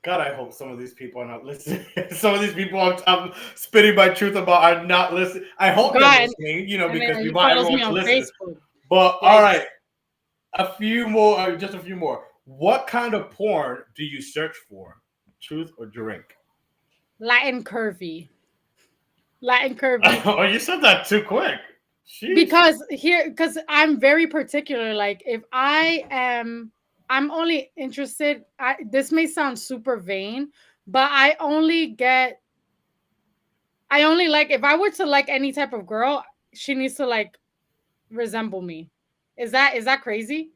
God, I hope some of these people are not listening. Some of these people I'm spitting my truth about are not listening. I hope they're God, listening, and because then we he want follows everyone me to on listen. Facebook. But all Yikes! right, a few more, just a few more. What kind of porn do you search for? Truth or drink? Latin curvy. Latin curvy. Oh, you said that too quick. Jeez. Because I'm very particular. Like if I'm only interested. This may sound super vain, but I only like if I were to like any type of girl, she needs to like resemble me. Is that crazy?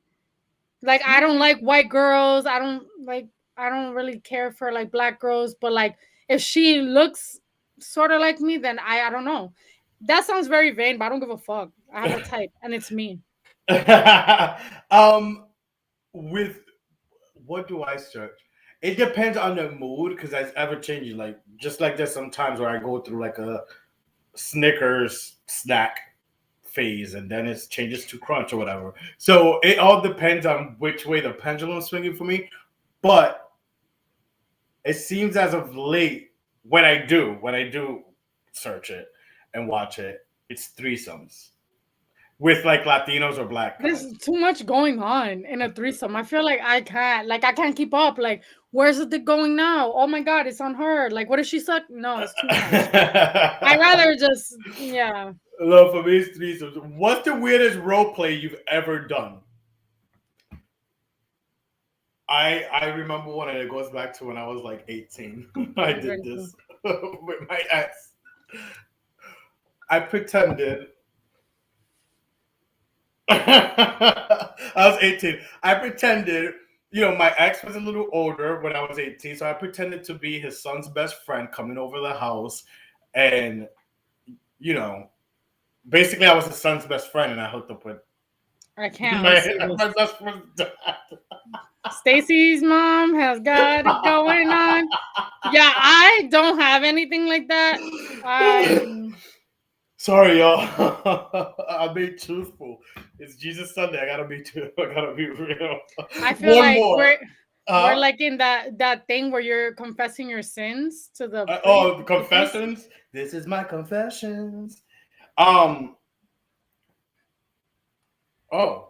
Like I don't like white girls. I don't really care for like black girls, but like if she looks sort of like me, then I don't know. That sounds very vain, but I don't give a fuck. I have a type and it's me. um, with what do I search? It depends on the mood because it's ever changing. Like just like there's some times where I go through like a Snickers snack phase and then it changes to crunch or whatever. So it all depends on which way the pendulum is swinging for me. But it seems as of late when I do search it and watch it, it's threesomes with like Latinos or black There's guys. too much going on in a threesome. I feel like I can't keep up. Like, where's it going now? Oh my god, it's on her. Like, what if she suck? No, it's too much. I rather just yeah. Love for me is threesomes. What's the weirdest role play you've ever done? I remember one, and it goes back to when I was like 18. I I'm did drinking. this with my ex. I pretended. I was 18. I pretended, my ex was a little older when I was 18, so I pretended to be his son's best friend coming over the house. And, you know, basically I was his son's best friend and I hooked up with I can't my, listen to this. my best friend's dad. Stacy's mom has got it going on. Yeah, I don't have anything like that. Sorry, y'all. I'm being truthful. It's Jesus Sunday. I gotta be real. I feel One like more. we're like in that thing where you're confessing your sins to the priest. Oh, confessions. This is my confessions. Um. Oh.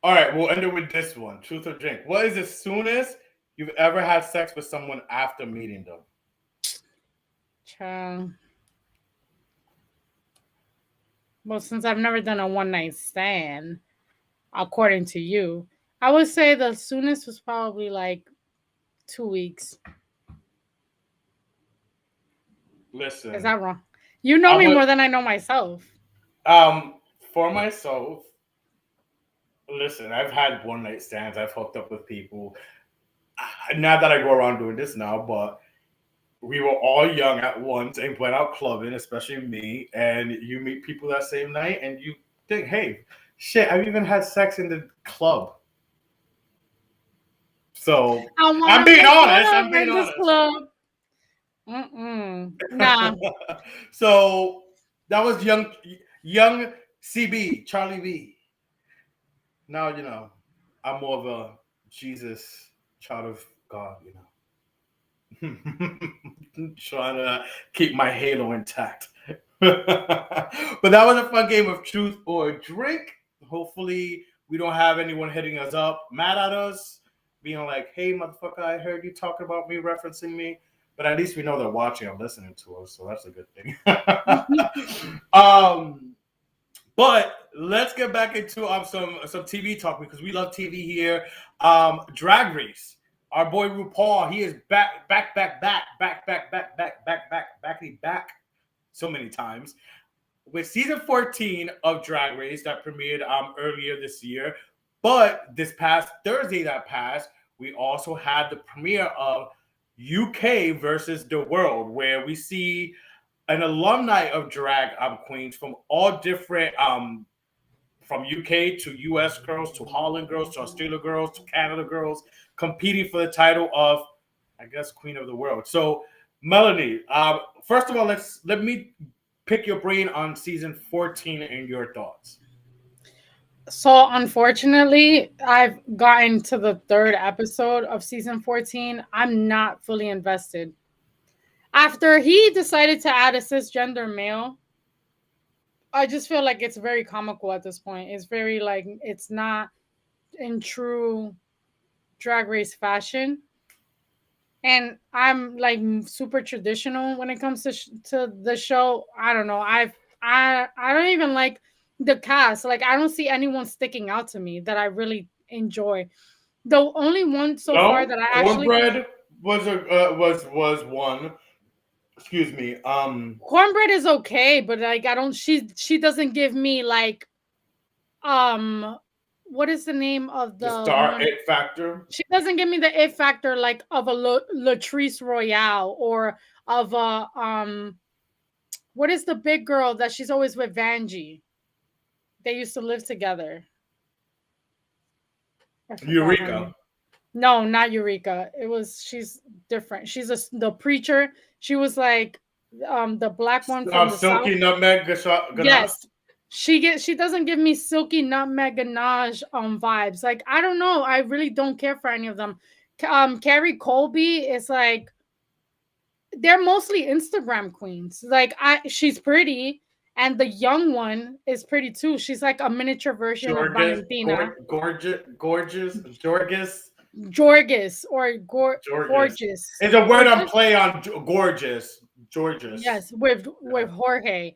All right. We'll end it with this one. Truth or drink. What is the soonest you've ever had sex with someone after meeting them? Child. Well, since I've never done a one night stand, according to you, I would say the soonest was probably like 2 weeks. Listen, Is that wrong? You know I me would. more than I know myself. For myself, listen. I've had one night stands. I've hooked up with people. Not that I go around doing this now, but we were all young at once and went out clubbing, especially me. And you meet people that same night, and you think, "Hey, shit! I've even had sex in the club." So I I'm want being to honest. club I'm being in this honest. club. Nah. So that was young CB Charlie V. Now I'm more of a Jesus child of God. Trying to keep my halo intact. But that was a fun game of truth or drink. Hopefully, we don't have anyone hitting us up, mad at us, being like, "Hey, motherfucker, I heard you talking about me, referencing me." But at least we know they're watching and listening to us, so that's a good thing. um, but let's get back into some TV talk because we love TV here. Drag Race. Our boy RuPaul, he is back so many times with season 14 of Drag Race that premiered earlier this year. But this past Thursday that passed, we also had the premiere of UK versus the World, where we see an alumni of drag queens from all different from UK to US girls to Holland girls to Australia girls to Canada girls competing for the title of, I guess, Queen of the World. So, Melanie, first of all, let me pick your brain on season 14 and your thoughts. So unfortunately, I've gotten to the third episode of season 14. I'm not fully invested. After he decided to add a cisgender male, I just feel like it's very comical at this point. It's very like it's not in true drag race fashion. And I'm like super traditional when it comes to the show. I don't know. I don't even like the cast. Like I don't see anyone sticking out to me that I really enjoy. The only one so far No, that I actually Cornbread was one. Excuse me. Cornbread is okay, but like I don't. She doesn't give me like um what is the name of The the star one? it factor. She doesn't give me the it factor like of a Latrice Royale or of a what is the big girl that she's always with Vanjie? They used to live together. I forgot her Eureka. name. No, not Eureka. She's different. The preacher. She was like the black one from the south. Silky Nutmeg Ganache. Yes. She doesn't give me silky nutmeg ganache vibes. Like I don't know. I really don't care for any of them. Carrie Colby is like they're mostly Instagram queens. Like she's pretty, and the young one is pretty too. She's like a miniature version of Gorgeous, Valentina. Gorgeous. Jorgis or Gorgeous. gorgeous. It's a word on Gorgeous? play on gorgeous. Gorgeous. Yes, with Jorge.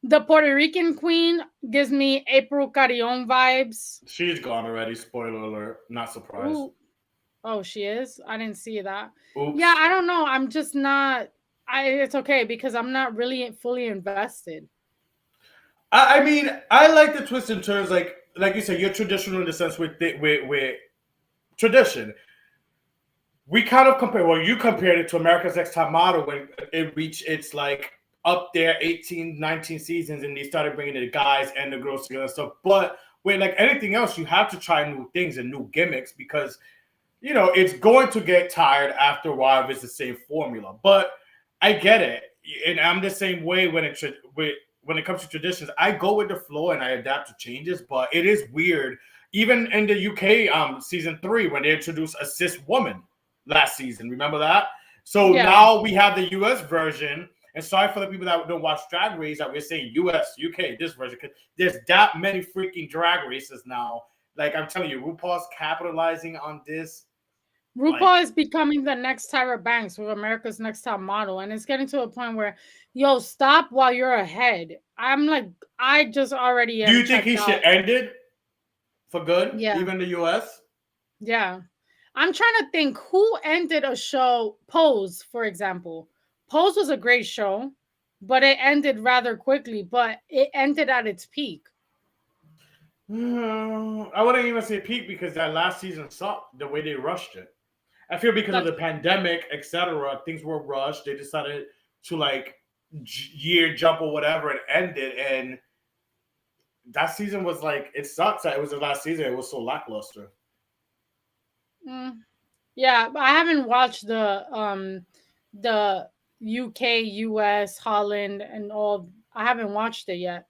The Puerto Rican queen gives me April Carrion vibes. She's gone already. Spoiler alert. Not surprised. Ooh. Oh, she is? I didn't see that. Oops. Yeah, I don't know. I'm just not it's okay because I'm not really fully invested. I mean, I like the twists and turns. Like you said, you're traditional in the sense with tradition. We kind of compare. Well, you compared it to America's Next Top Model when it reached its like up there 18, 19 seasons, and they started bringing the guys and the girls together and stuff. But with like anything else, you have to try new things and new gimmicks because it's going to get tired after a while if it's the same formula. But I get it, and I'm the same way when it comes to traditions. I go with the flow and I adapt to changes. But it is weird, even in the UK, season 3 when they introduced a cis woman last season. Remember that? So Yeah. now we have the US version. And sorry for the people that don't watch Drag Race that we're saying US, UK, this version, because there's that many freaking drag races now. Like I'm telling you, RuPaul's capitalizing on this. RuPaul is becoming the next Tyra Banks with America's Next Top Model, and it's getting to a point where, yo, stop while you're ahead. I'm like, I just already am. Do you think he should end it for good? Yeah. Even the US? Yeah. I'm trying to think who ended a show. Pose, for example. Pose was a great show, but it ended rather quickly, but it ended at its peak. I wouldn't even say peak because that last season sucked the way they rushed it. I feel because of the pandemic, etc., things were rushed. They decided to like year jump or whatever and end it. And that season was like, it sucks that it was the last season. It was so lackluster. Yeah, but I haven't watched the UK, US, Holland, and all. I haven't watched it yet.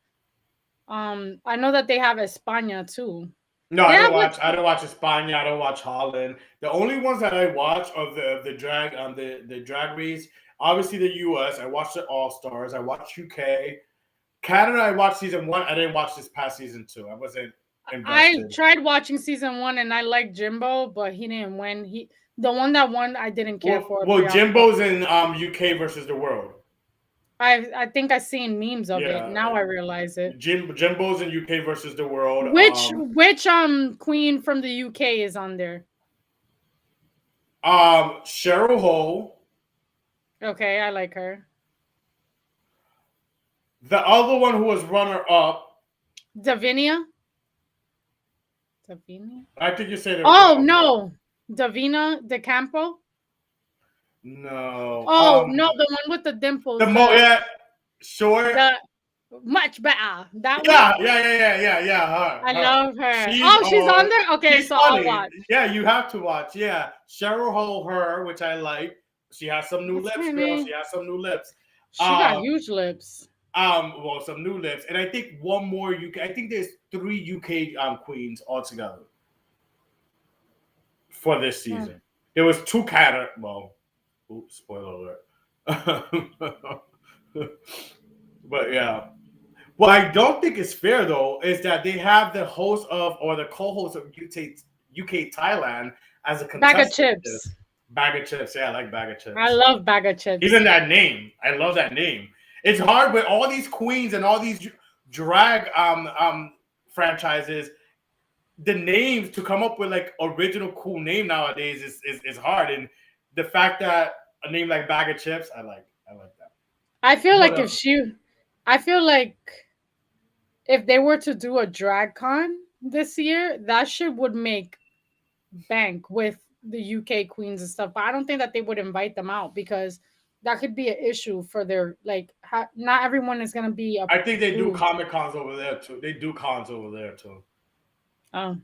I know that they have España too. No, I don't watch España. I don't watch Holland. The only ones that I watch of the drag the drag race, obviously the US. I watched the All Stars. I watched UK, Canada. I watched season 1. I didn't watch this past season 2. I wasn't invested. I tried watching season 1 and I liked Jimbo, but he didn't win. The one that won, I didn't care for. Well, Jimbo's in UK versus the world. I think I've seen memes of it. Now I realize it. Jimbo's in UK versus the world. Which queen from the UK is on there? Cheryl Hole. Okay, I like her. The other one who was runner up. Davinia. I think you said it. Oh no, Davina De Campo. No. Oh no, the one with the dimples. Short. Much better. That one. Yeah. I love her. She's on there. Okay, so funny. I'll watch. Yeah, you have to watch. Yeah, Cheryl Hole, her, which I like. She has some new lips, girl. She has some new lips. She got huge lips. Well, some new lips, and I think one more UK. I think there's 3 UK queens altogether for this season. There was 2 Canada. Well, oops, spoiler alert. But yeah, what I don't think is fair though is that they have the host of or the co-host of UK Thailand as a contestant. Bag of chips. Bag of chips. Yeah, I like Bag of chips. I love Bag of chips. Even that name, I love that name. It's hard with all these queens and all these drag franchises. The names to come up with like original cool name nowadays is hard, and the fact that a name like Bag of Chips, I like that. I feel like if they were to do a drag con this year, that shit would make bank with the UK queens and stuff. But I don't think that they would invite them out because that could be an issue for their not everyone is gonna be. I think they do Comic Cons over there too. They do cons over there too. Oh,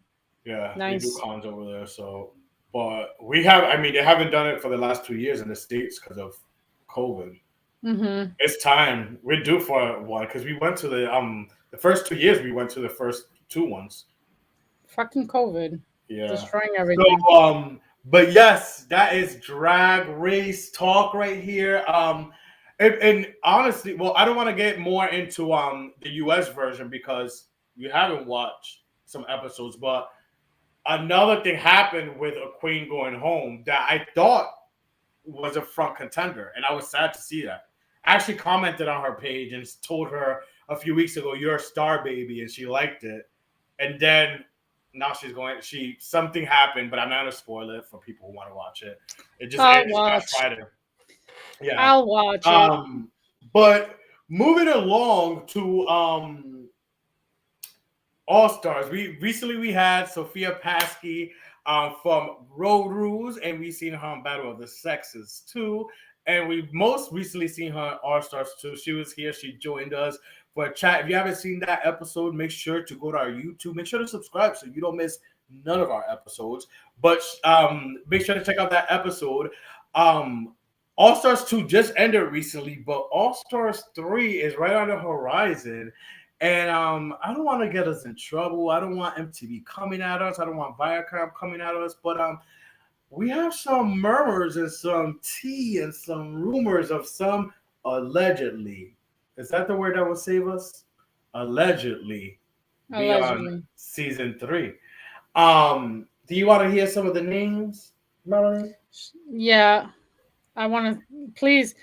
yeah, nice. They do cons over there. So, but they haven't done it for the last 2 years in the States because of COVID. Mm-hmm. It's time. We're due for one because we went to the first 2 years. We went to the first 2 ones. Fucking COVID. Yeah, destroying everything. So, but yes, that is drag race talk right here. And honestly, well, I don't want to get more into the US version because you haven't watched some episodes, but another thing happened with a queen going home that I thought was a front contender, and I was sad to see that. I actually commented on her page and told her a few weeks ago, "You're a star, baby," and she liked it. And then now something happened, but I'm not gonna spoil it for people who want to watch it. It just ends last Friday. Yeah, I'll watch it. But moving along to All Stars. We had Sophia Paskey from Road Rules, and we seen her on Battle of the Sexes too. And we most recently seen her on All Stars too. She was here. She joined us for a chat. If you haven't seen that episode, make sure to go to our YouTube. Make sure to subscribe so you don't miss none of our episodes. But make sure to check out that episode. All Stars 2 just ended recently, but All Stars 3 is right on the horizon. And I don't want to get us in trouble. I don't want MTV coming at us. I don't want Viacom coming at us. But we have some murmurs and some tea and some rumors of some allegedly. Is that the word that will save us? Allegedly be on season 3. Do you want to hear some of the names, Melanie? Yeah, I want to. Please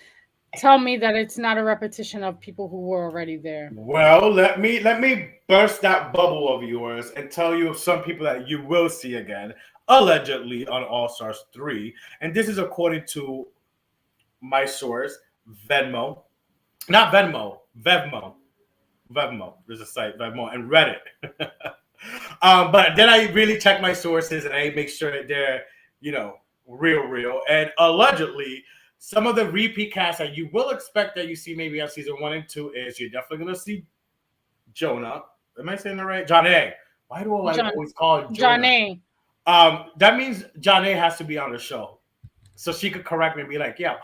tell me that it's not a repetition of people who were already there. Well, let me burst that bubble of yours and tell you of some people that you will see again, allegedly on All Stars 3. And this is according to my source, Venmo. Not Venmo, Vevmo. Vevmo. There's a site, Vevmo, and Reddit. But then I really check my sources and I make sure that they're, real. And allegedly, some of the repeat casts that you will expect that you see maybe on season 1 and 2 is you're definitely going to see Jonah. Am I saying that right? John A. Why do I always call it Jonah? John A. That means John A has to be on the show. So she could correct me and be like, yeah.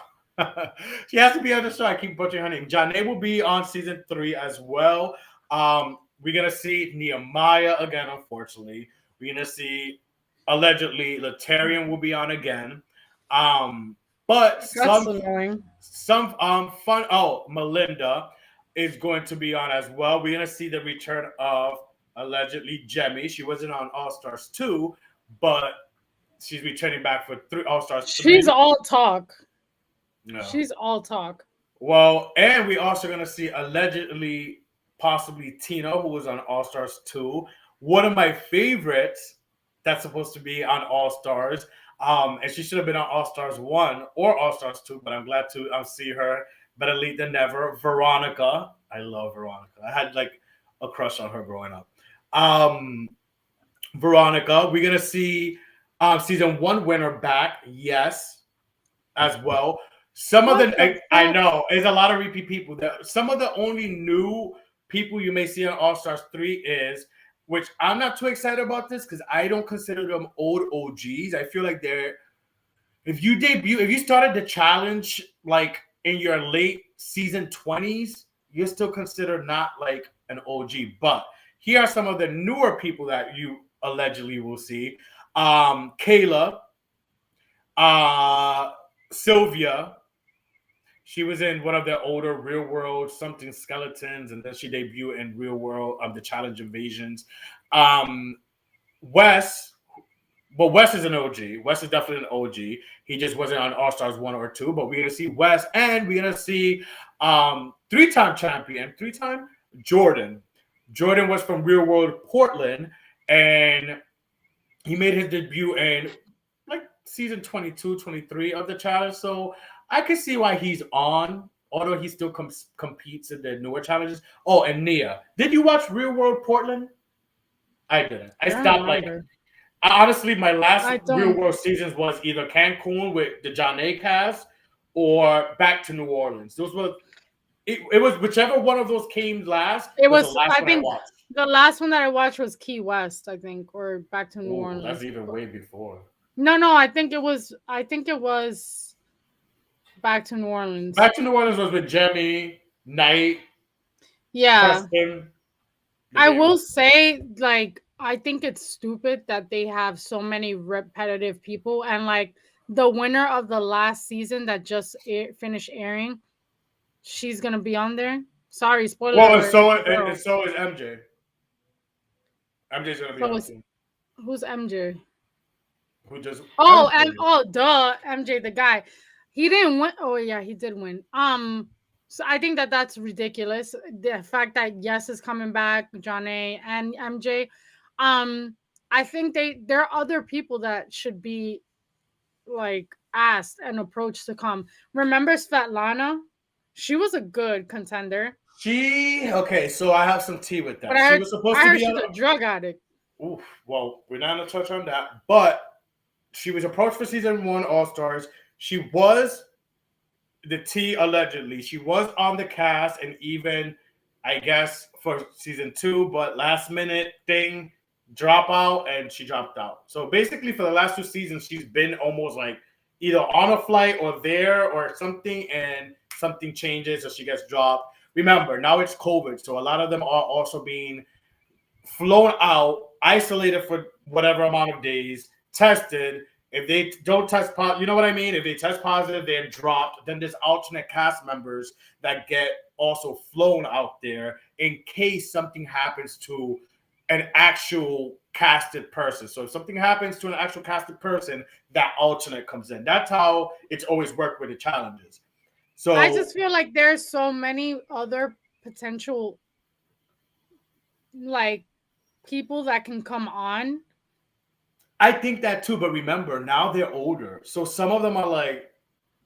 She has to be on the show. I keep butchering her name. John A will be on season 3 as well. We're going to see Nehemiah again, unfortunately. We're going to see, allegedly, Latarian will be on again. But some fun. Oh, Melinda is going to be on as well. We're going to see the return of allegedly Jemmy. She wasn't on All Stars 2, but she's returning back for All Stars 3. She's all talk. No. She's all talk. Well, and we're also going to see allegedly, possibly Tina, who was on All Stars 2. One of my favorites that's supposed to be on All Stars. And she should have been on All Stars 1 or All Stars 2, but I'm glad to see her. Better late than never. Veronica. I love Veronica. I had like a crush on her growing up. Veronica. We're going to see season 1 winner back. Yes, as well. Some of the I know there's a lot of repeat people. Some of the only new people you may see on All Stars 3 is, which I'm not too excited about this because I don't consider them old OGs. I feel like if you started the challenge like in your late season 20s, you're still considered not like an OG. But here are some of the newer people that you allegedly will see. Kayla, Sylvia. She was in one of the older Real World something skeletons, and then she debuted in Real World of the Challenge Invasions. Wes, well, Wes is an OG. Wes is definitely an OG. He just wasn't on All Stars 1 or 2, but we're going to see Wes, and we're going to see 3-time champion, Jordan. Jordan was from Real World Portland, and he made his debut in like season 22, 23 of the challenge. So I can see why he's on, although he still competes in the newer challenges. Oh, and Nia. Did you watch Real World Portland? I didn't. I stopped honestly, my last Real World seasons was either Cancun with the John A cast or Back to New Orleans. Those were it was whichever one of those came last. It was the last one I watched. The last one that I watched was Key West, I think, or Back to New Orleans. That's even way before. No, I think it was Back to New Orleans. Back to New Orleans was with Jemmy, Knight. Yeah. I will say, like, I think it's stupid that they have so many repetitive people. And, like, the winner of the last season that just finished airing, she's going to be on there. Sorry, spoiler. Well, and so is MJ. MJ's going to be on there. Who's MJ? Who just... duh, MJ, the guy. He didn't win. Oh yeah, he did win. So I think that's ridiculous. The fact that Yes is coming back, John A and MJ. I think there are other people that should be like asked and approached to come. Remember Svetlana? She was a good contender. Okay, so I have some tea with But that. She was supposed I to heard be she's on. a drug addict. Oof, well, we're not gonna touch on that, but she was approached for season one All Stars. She was the T allegedly. She was on the cast and even I guess for season two, but last minute thing drop out and she dropped out. So basically for the last two seasons, she's been almost like either on a flight or there or something, and something changes so she gets dropped. Remember, now it's COVID, so a lot of them are also being flown out, isolated for whatever amount of days, tested. If they don't test positive, you know what I mean? If they test positive, they're dropped. Then there's alternate cast members that get also flown out there in case something happens to an actual casted person. So if something happens to an actual casted person, that alternate comes in. That's how it's always worked with the challenges. I So just feel like there's so many other potential like people that can come on. I think that too, but remember, now they're older. So some of them are like,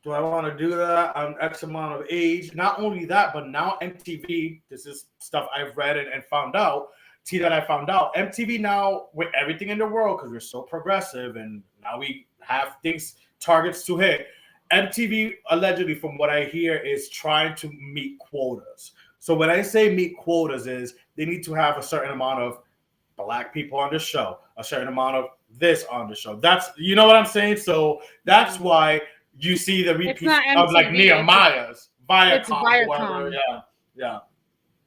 do I want to do that? I'm X amount of age. Not only that, but now MTV, this is stuff I've read and found out, that I found out. MTV now, with everything in the world, because we're so progressive and now we have things, targets to hit. MTV, allegedly, from what I hear, is trying to meet quotas. So when I say meet quotas, is they need to have a certain amount of black people on the show, a certain amount of this on the show. That's, you know what I'm saying? So that's why you see the It's repeats not of like MTV. Nehemiah's, It's Viacom, whoever. Viacom. Yeah, yeah,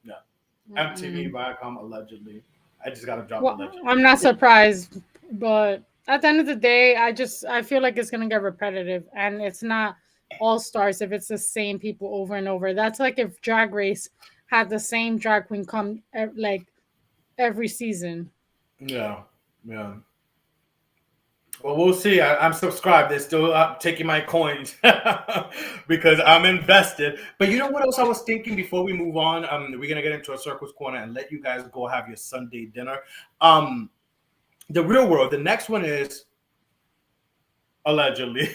yeah. MTV, Mm-mm. Viacom, allegedly. I just got to drop Well, allegedly. I'm not surprised, but at the end of the day, I feel like it's gonna get repetitive, and it's not all stars if it's the same people over and over. That's like if Drag Race had the same drag queen come like every season. Yeah, yeah. Well, we'll see. I'm subscribed. They're still taking my coins because I'm invested. But you know what else I was thinking before we move on? We're gonna get into a circles corner and let you guys go have your Sunday dinner. Um, the real world. The next one is allegedly.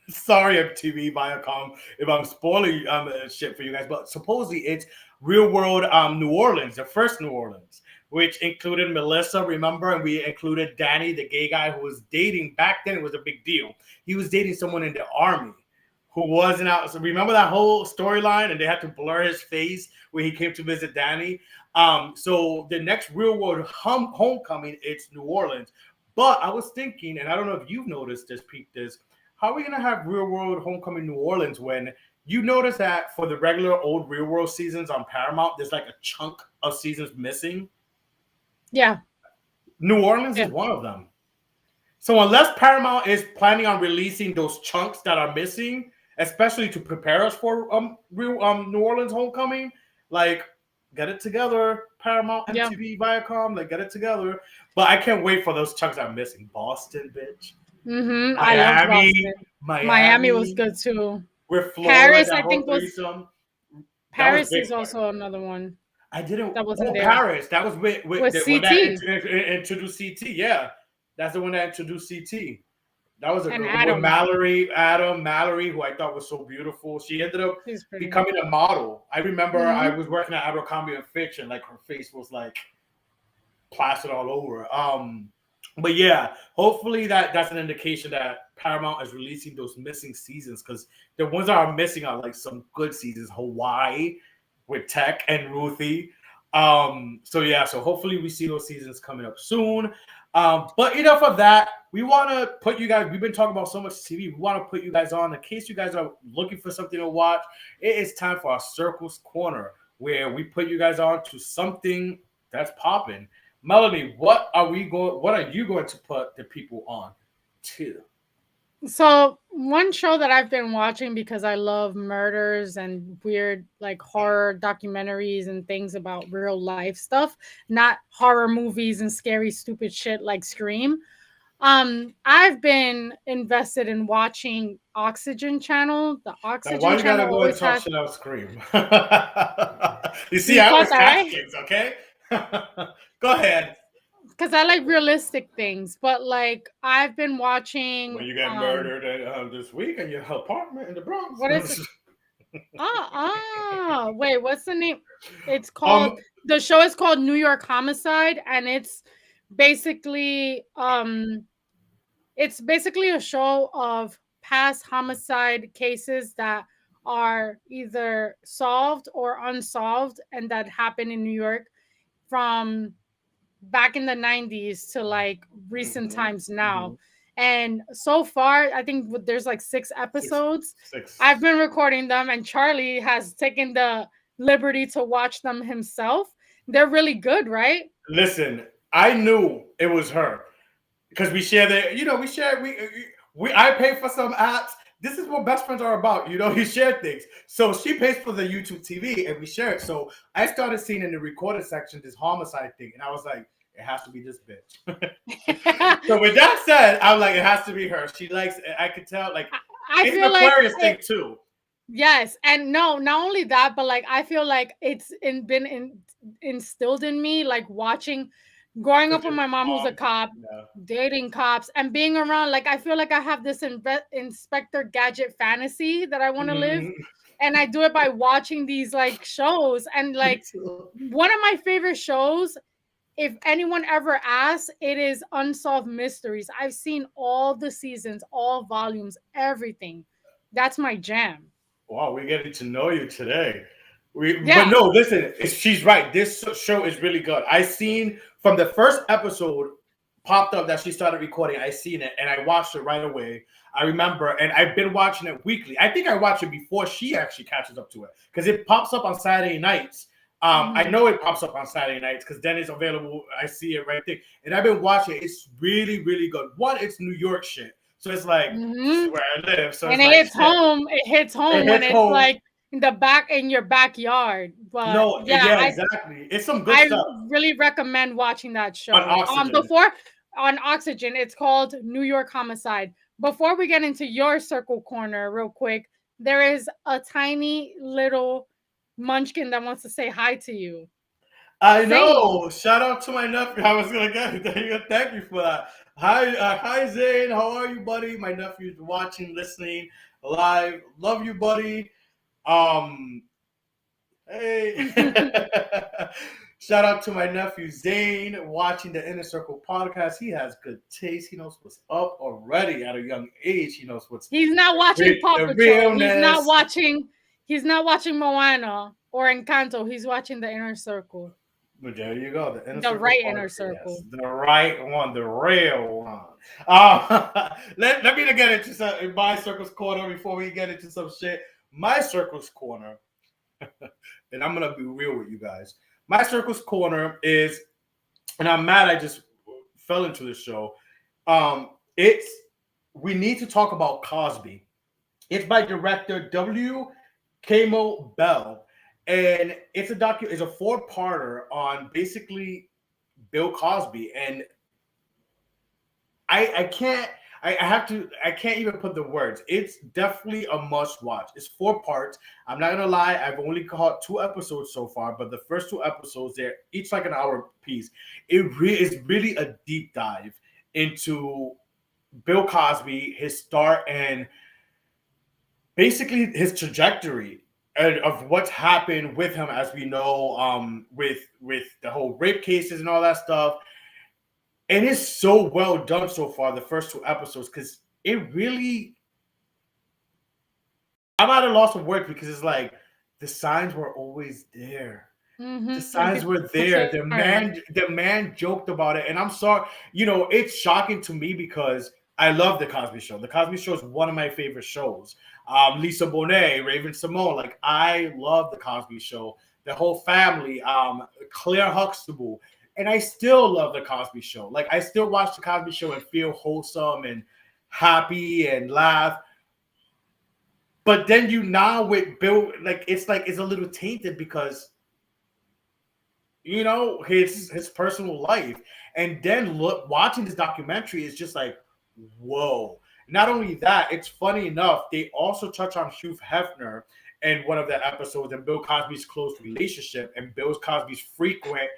Sorry, MTV, Viacom, if I'm spoiling shit for you guys, but supposedly it's real world New Orleans, the first New Orleans, which included Melissa, remember, and we included Danny, the gay guy who was dating back then. It was a big deal. He was dating someone in the army who wasn't out. So remember that whole storyline, and they had to blur his face when he came to visit Danny. So the next real world homecoming, it's New Orleans. But I was thinking, and I don't know if you've noticed this, peep this. How are we gonna have real world homecoming New Orleans when you notice that for the regular old real world seasons on Paramount, there's like a chunk of seasons missing? Yeah. New Orleans Yeah. is one of them. So unless Paramount is planning on releasing those chunks that are missing, especially to prepare us for real New Orleans homecoming, like get it together, Paramount, Yeah. MTV, Viacom, like get it together. But I can't wait for those chunks that are missing. Boston, bitch. I love Miami, Boston. Miami was Miami, good too. with Flora, Paris, that I whole think was threesome. That was Paris big is fun. also another one I didn't. that wasn't Oh, there Paris. That was with with the one that CT introduced CT. Yeah, that's the one that introduced CT. That was a and good one with Adam. Mallory, who I thought was so beautiful. She ended up She's pretty. becoming a model. I remember I Mm-hmm. was working at Abercrombie and Fitch, and like her face was like plastered all over. But yeah, hopefully that's an indication that Paramount is releasing those missing seasons, because the ones that are missing are like some good seasons. Hawaii with Tech and Ruthie. So yeah, so hopefully we see those seasons coming up soon. But enough of that. We want to put you guys. We've been talking about so much TV. We want to put you guys on in case you guys are looking for something to watch. It is time for our Circles Corner, where we put you guys on to something that's popping. Melanie, what are you going to put the people on to? So one show that I've been watching because I love murders and weird like horror documentaries and things about real life stuff, not horror movies and scary stupid shit like Scream. I've been invested in watching Oxygen Channel. The Now, why Oxygen you gotta Channel go and always talk has. shit out Scream? You see, You I caught was that right? Haskins, okay? Go ahead. Because I like realistic things, but like I've been When watching you get murdered this week in your apartment in the Bronx. what is it? Wait, what's the name? It's called Um, the show is called New York Homicide, and basically it's basically a show of past homicide cases that are either solved or unsolved and that happen in New York from back in the 90s to like recent times now. And so far, I think there's like 6 episodes. six. I've been recording them, and Charlie has taken the liberty to watch them himself. They're really good, right? Listen, I knew it was her because we share the, we share, I pay for some apps. This is what best friends are about. You share things. So she pays for the YouTube TV and we share it. So I started seeing in the recorded section this homicide thing. And I was like, it has to be this bitch. So with that said, I'm like, it has to be her. She likes, I could tell, like, I it's feel an like Aquarius thing too. yes, and no, not only that, but like I feel like been instilled in me, like watching, growing up with my mom who's a cop, No. dating cops, and being around. Like I feel like I have this Inspector Gadget fantasy that I want to live, and I do it by watching these like shows. And like one of my favorite shows, if anyone ever asks, it is Unsolved Mysteries. I've seen all the seasons, all volumes, everything. That's my jam. Wow, we're getting to know you today. But Yeah. no, listen, she's right. This show is really good. I seen from the first episode popped up that she started recording. I seen it and I watched it right away. I remember, and I've been watching it weekly. I think I watch it before she actually catches up to it because it pops up on Saturday nights. I know it pops up on Saturday nights because then it's available. I see it right there, and I've been watching it. It's really, really good. One, it's New York shit, so it's like this is where I live. So And it's like shit. it hits home It when hits it's home. like in your backyard. But No, yeah, yeah, exactly. It's some good I stuff really recommend watching that on show. Oxygen. Before on Oxygen, it's called New York Homicide. Before we get into your circle corner, real quick, there is a tiny little munchkin that wants to say hi to you. I Zane. know. Shout out to my nephew. I was gonna get thank you for that. Hi, Zane. How are you, buddy? My nephew's watching, listening live. Love you, buddy. Um, hey. Shout out to my nephew Zane watching the Inner Circle podcast. He has good taste. He knows what's up already at a young age. He knows what's He's not watching Paw the Patrol. realness. He's not watching Moana or Encanto. He's watching the Inner Circle. But there you go. The Inner circle. Yes, the right one, the real one. Let me get into some my circle's corner before we get into some shit. My circle's corner, and I'm gonna be real with you guys. My circle's corner is, and I'm mad I just fell into the show. It's we need to talk about Cosby. It's by director W. Camo Bell, and it's a it's a 4-parter on basically Bill Cosby, and I can't. I can't even put the words. It's definitely a must watch. It's 4 parts. I'm not gonna lie, I've only caught 2 episodes so far, but the first 2 episodes, they're each like an hour piece. It is really a deep dive into Bill Cosby, his start, and basically his trajectory of what's happened with him, as we know, with the whole rape cases and all that stuff. And it's so well done so far, the first 2 episodes, because it really, I'm at a loss of words because it's like the signs were always there. The signs were there. The man joked about it, and I'm sorry. It's shocking to me because I love the Cosby Show. The Cosby Show is one of my favorite shows. Lisa Bonet, Raven Simone, like I love the Cosby Show. The whole family, Claire Huxtable, and I still love the Cosby Show. Like I still watch the Cosby Show and feel wholesome and happy and laugh. But then now with Bill, it's a little tainted because his personal life, and then watching this documentary is just like, whoa. Not only that, it's funny enough, they also touch on Hugh Hefner in one of the episodes and Bill Cosby's close relationship and Bill Cosby's frequent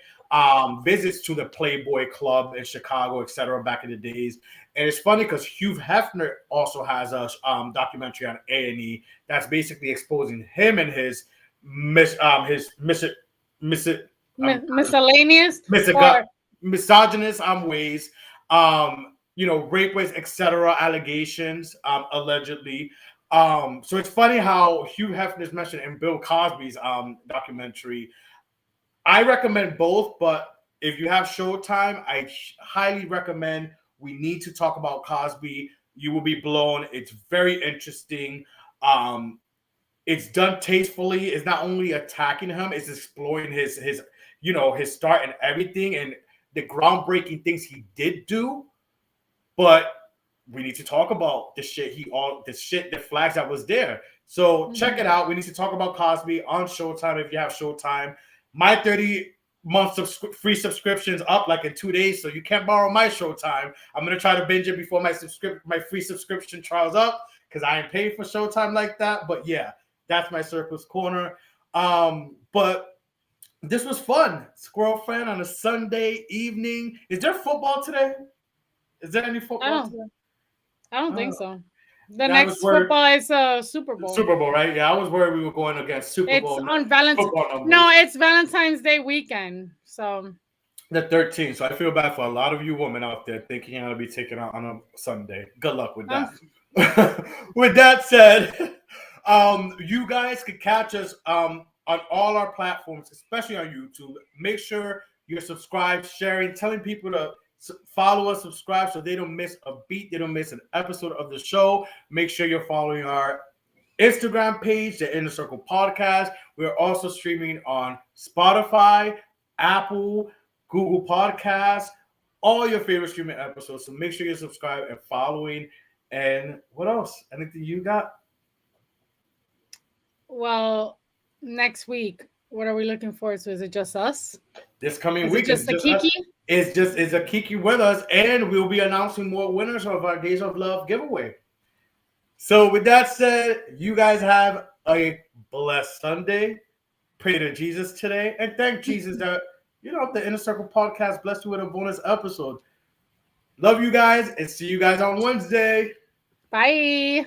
visits to the Playboy Club in Chicago, etc. back in the days. And it's funny because Hugh Hefner also has a documentary on A&E that's basically exposing him and his miscellaneous or misogynist ways, rape ways, etc. allegations, allegedly. So it's funny how Hugh Hefner is mentioned in Bill Cosby's documentary. I recommend both, but if you have Showtime, I highly recommend We Need to Talk About Cosby. You will be blown. It's very interesting. It's done tastefully. It's not only attacking him, it's exploring his start and everything and the groundbreaking things he did do. But we need to talk about the flags that was there. So check it out. We need to talk about Cosby on Showtime if you have Showtime. My 30-month free subscription's up like in 2 days, so you can't borrow my Showtime. I'm gonna try to binge it before my free subscription trial's up because I ain't paying for Showtime like that. But yeah, that's my Surplus Corner. But this was fun, Squirrel Friend, on a Sunday evening. Is there football today? Is there any football today? I don't think so. The next football is Super Bowl. Super Bowl, right? Yeah, I was worried we were going against Super Bowl. It's on Valentine's. No, it's Valentine's Day weekend. So the 13th. So I feel bad for a lot of you women out there thinking you're gonna be taken out on a Sunday. Good luck with that. With that said, you guys can catch us on all our platforms, especially on YouTube. Make sure you're subscribed, sharing, telling people to follow us, subscribe so they don't miss a beat, they don't miss an episode of the show. Make sure you're following our Instagram page, the Inner Circle Podcast. We're also streaming on Spotify, Apple, Google Podcasts, all your favorite streaming episodes. So make sure you're subscribed and following. And what else? Anything you got? Well, next week, what are we looking forward to? Is it just us? This coming week is just a Kiki? It's a Kiki with us, and we'll be announcing more winners of our Days of Love giveaway. So with that said, you guys have a blessed Sunday. Pray to Jesus today, and thank Jesus that the Inner Circle Podcast blessed you with a bonus episode. Love you guys, and see you guys on Wednesday. Bye.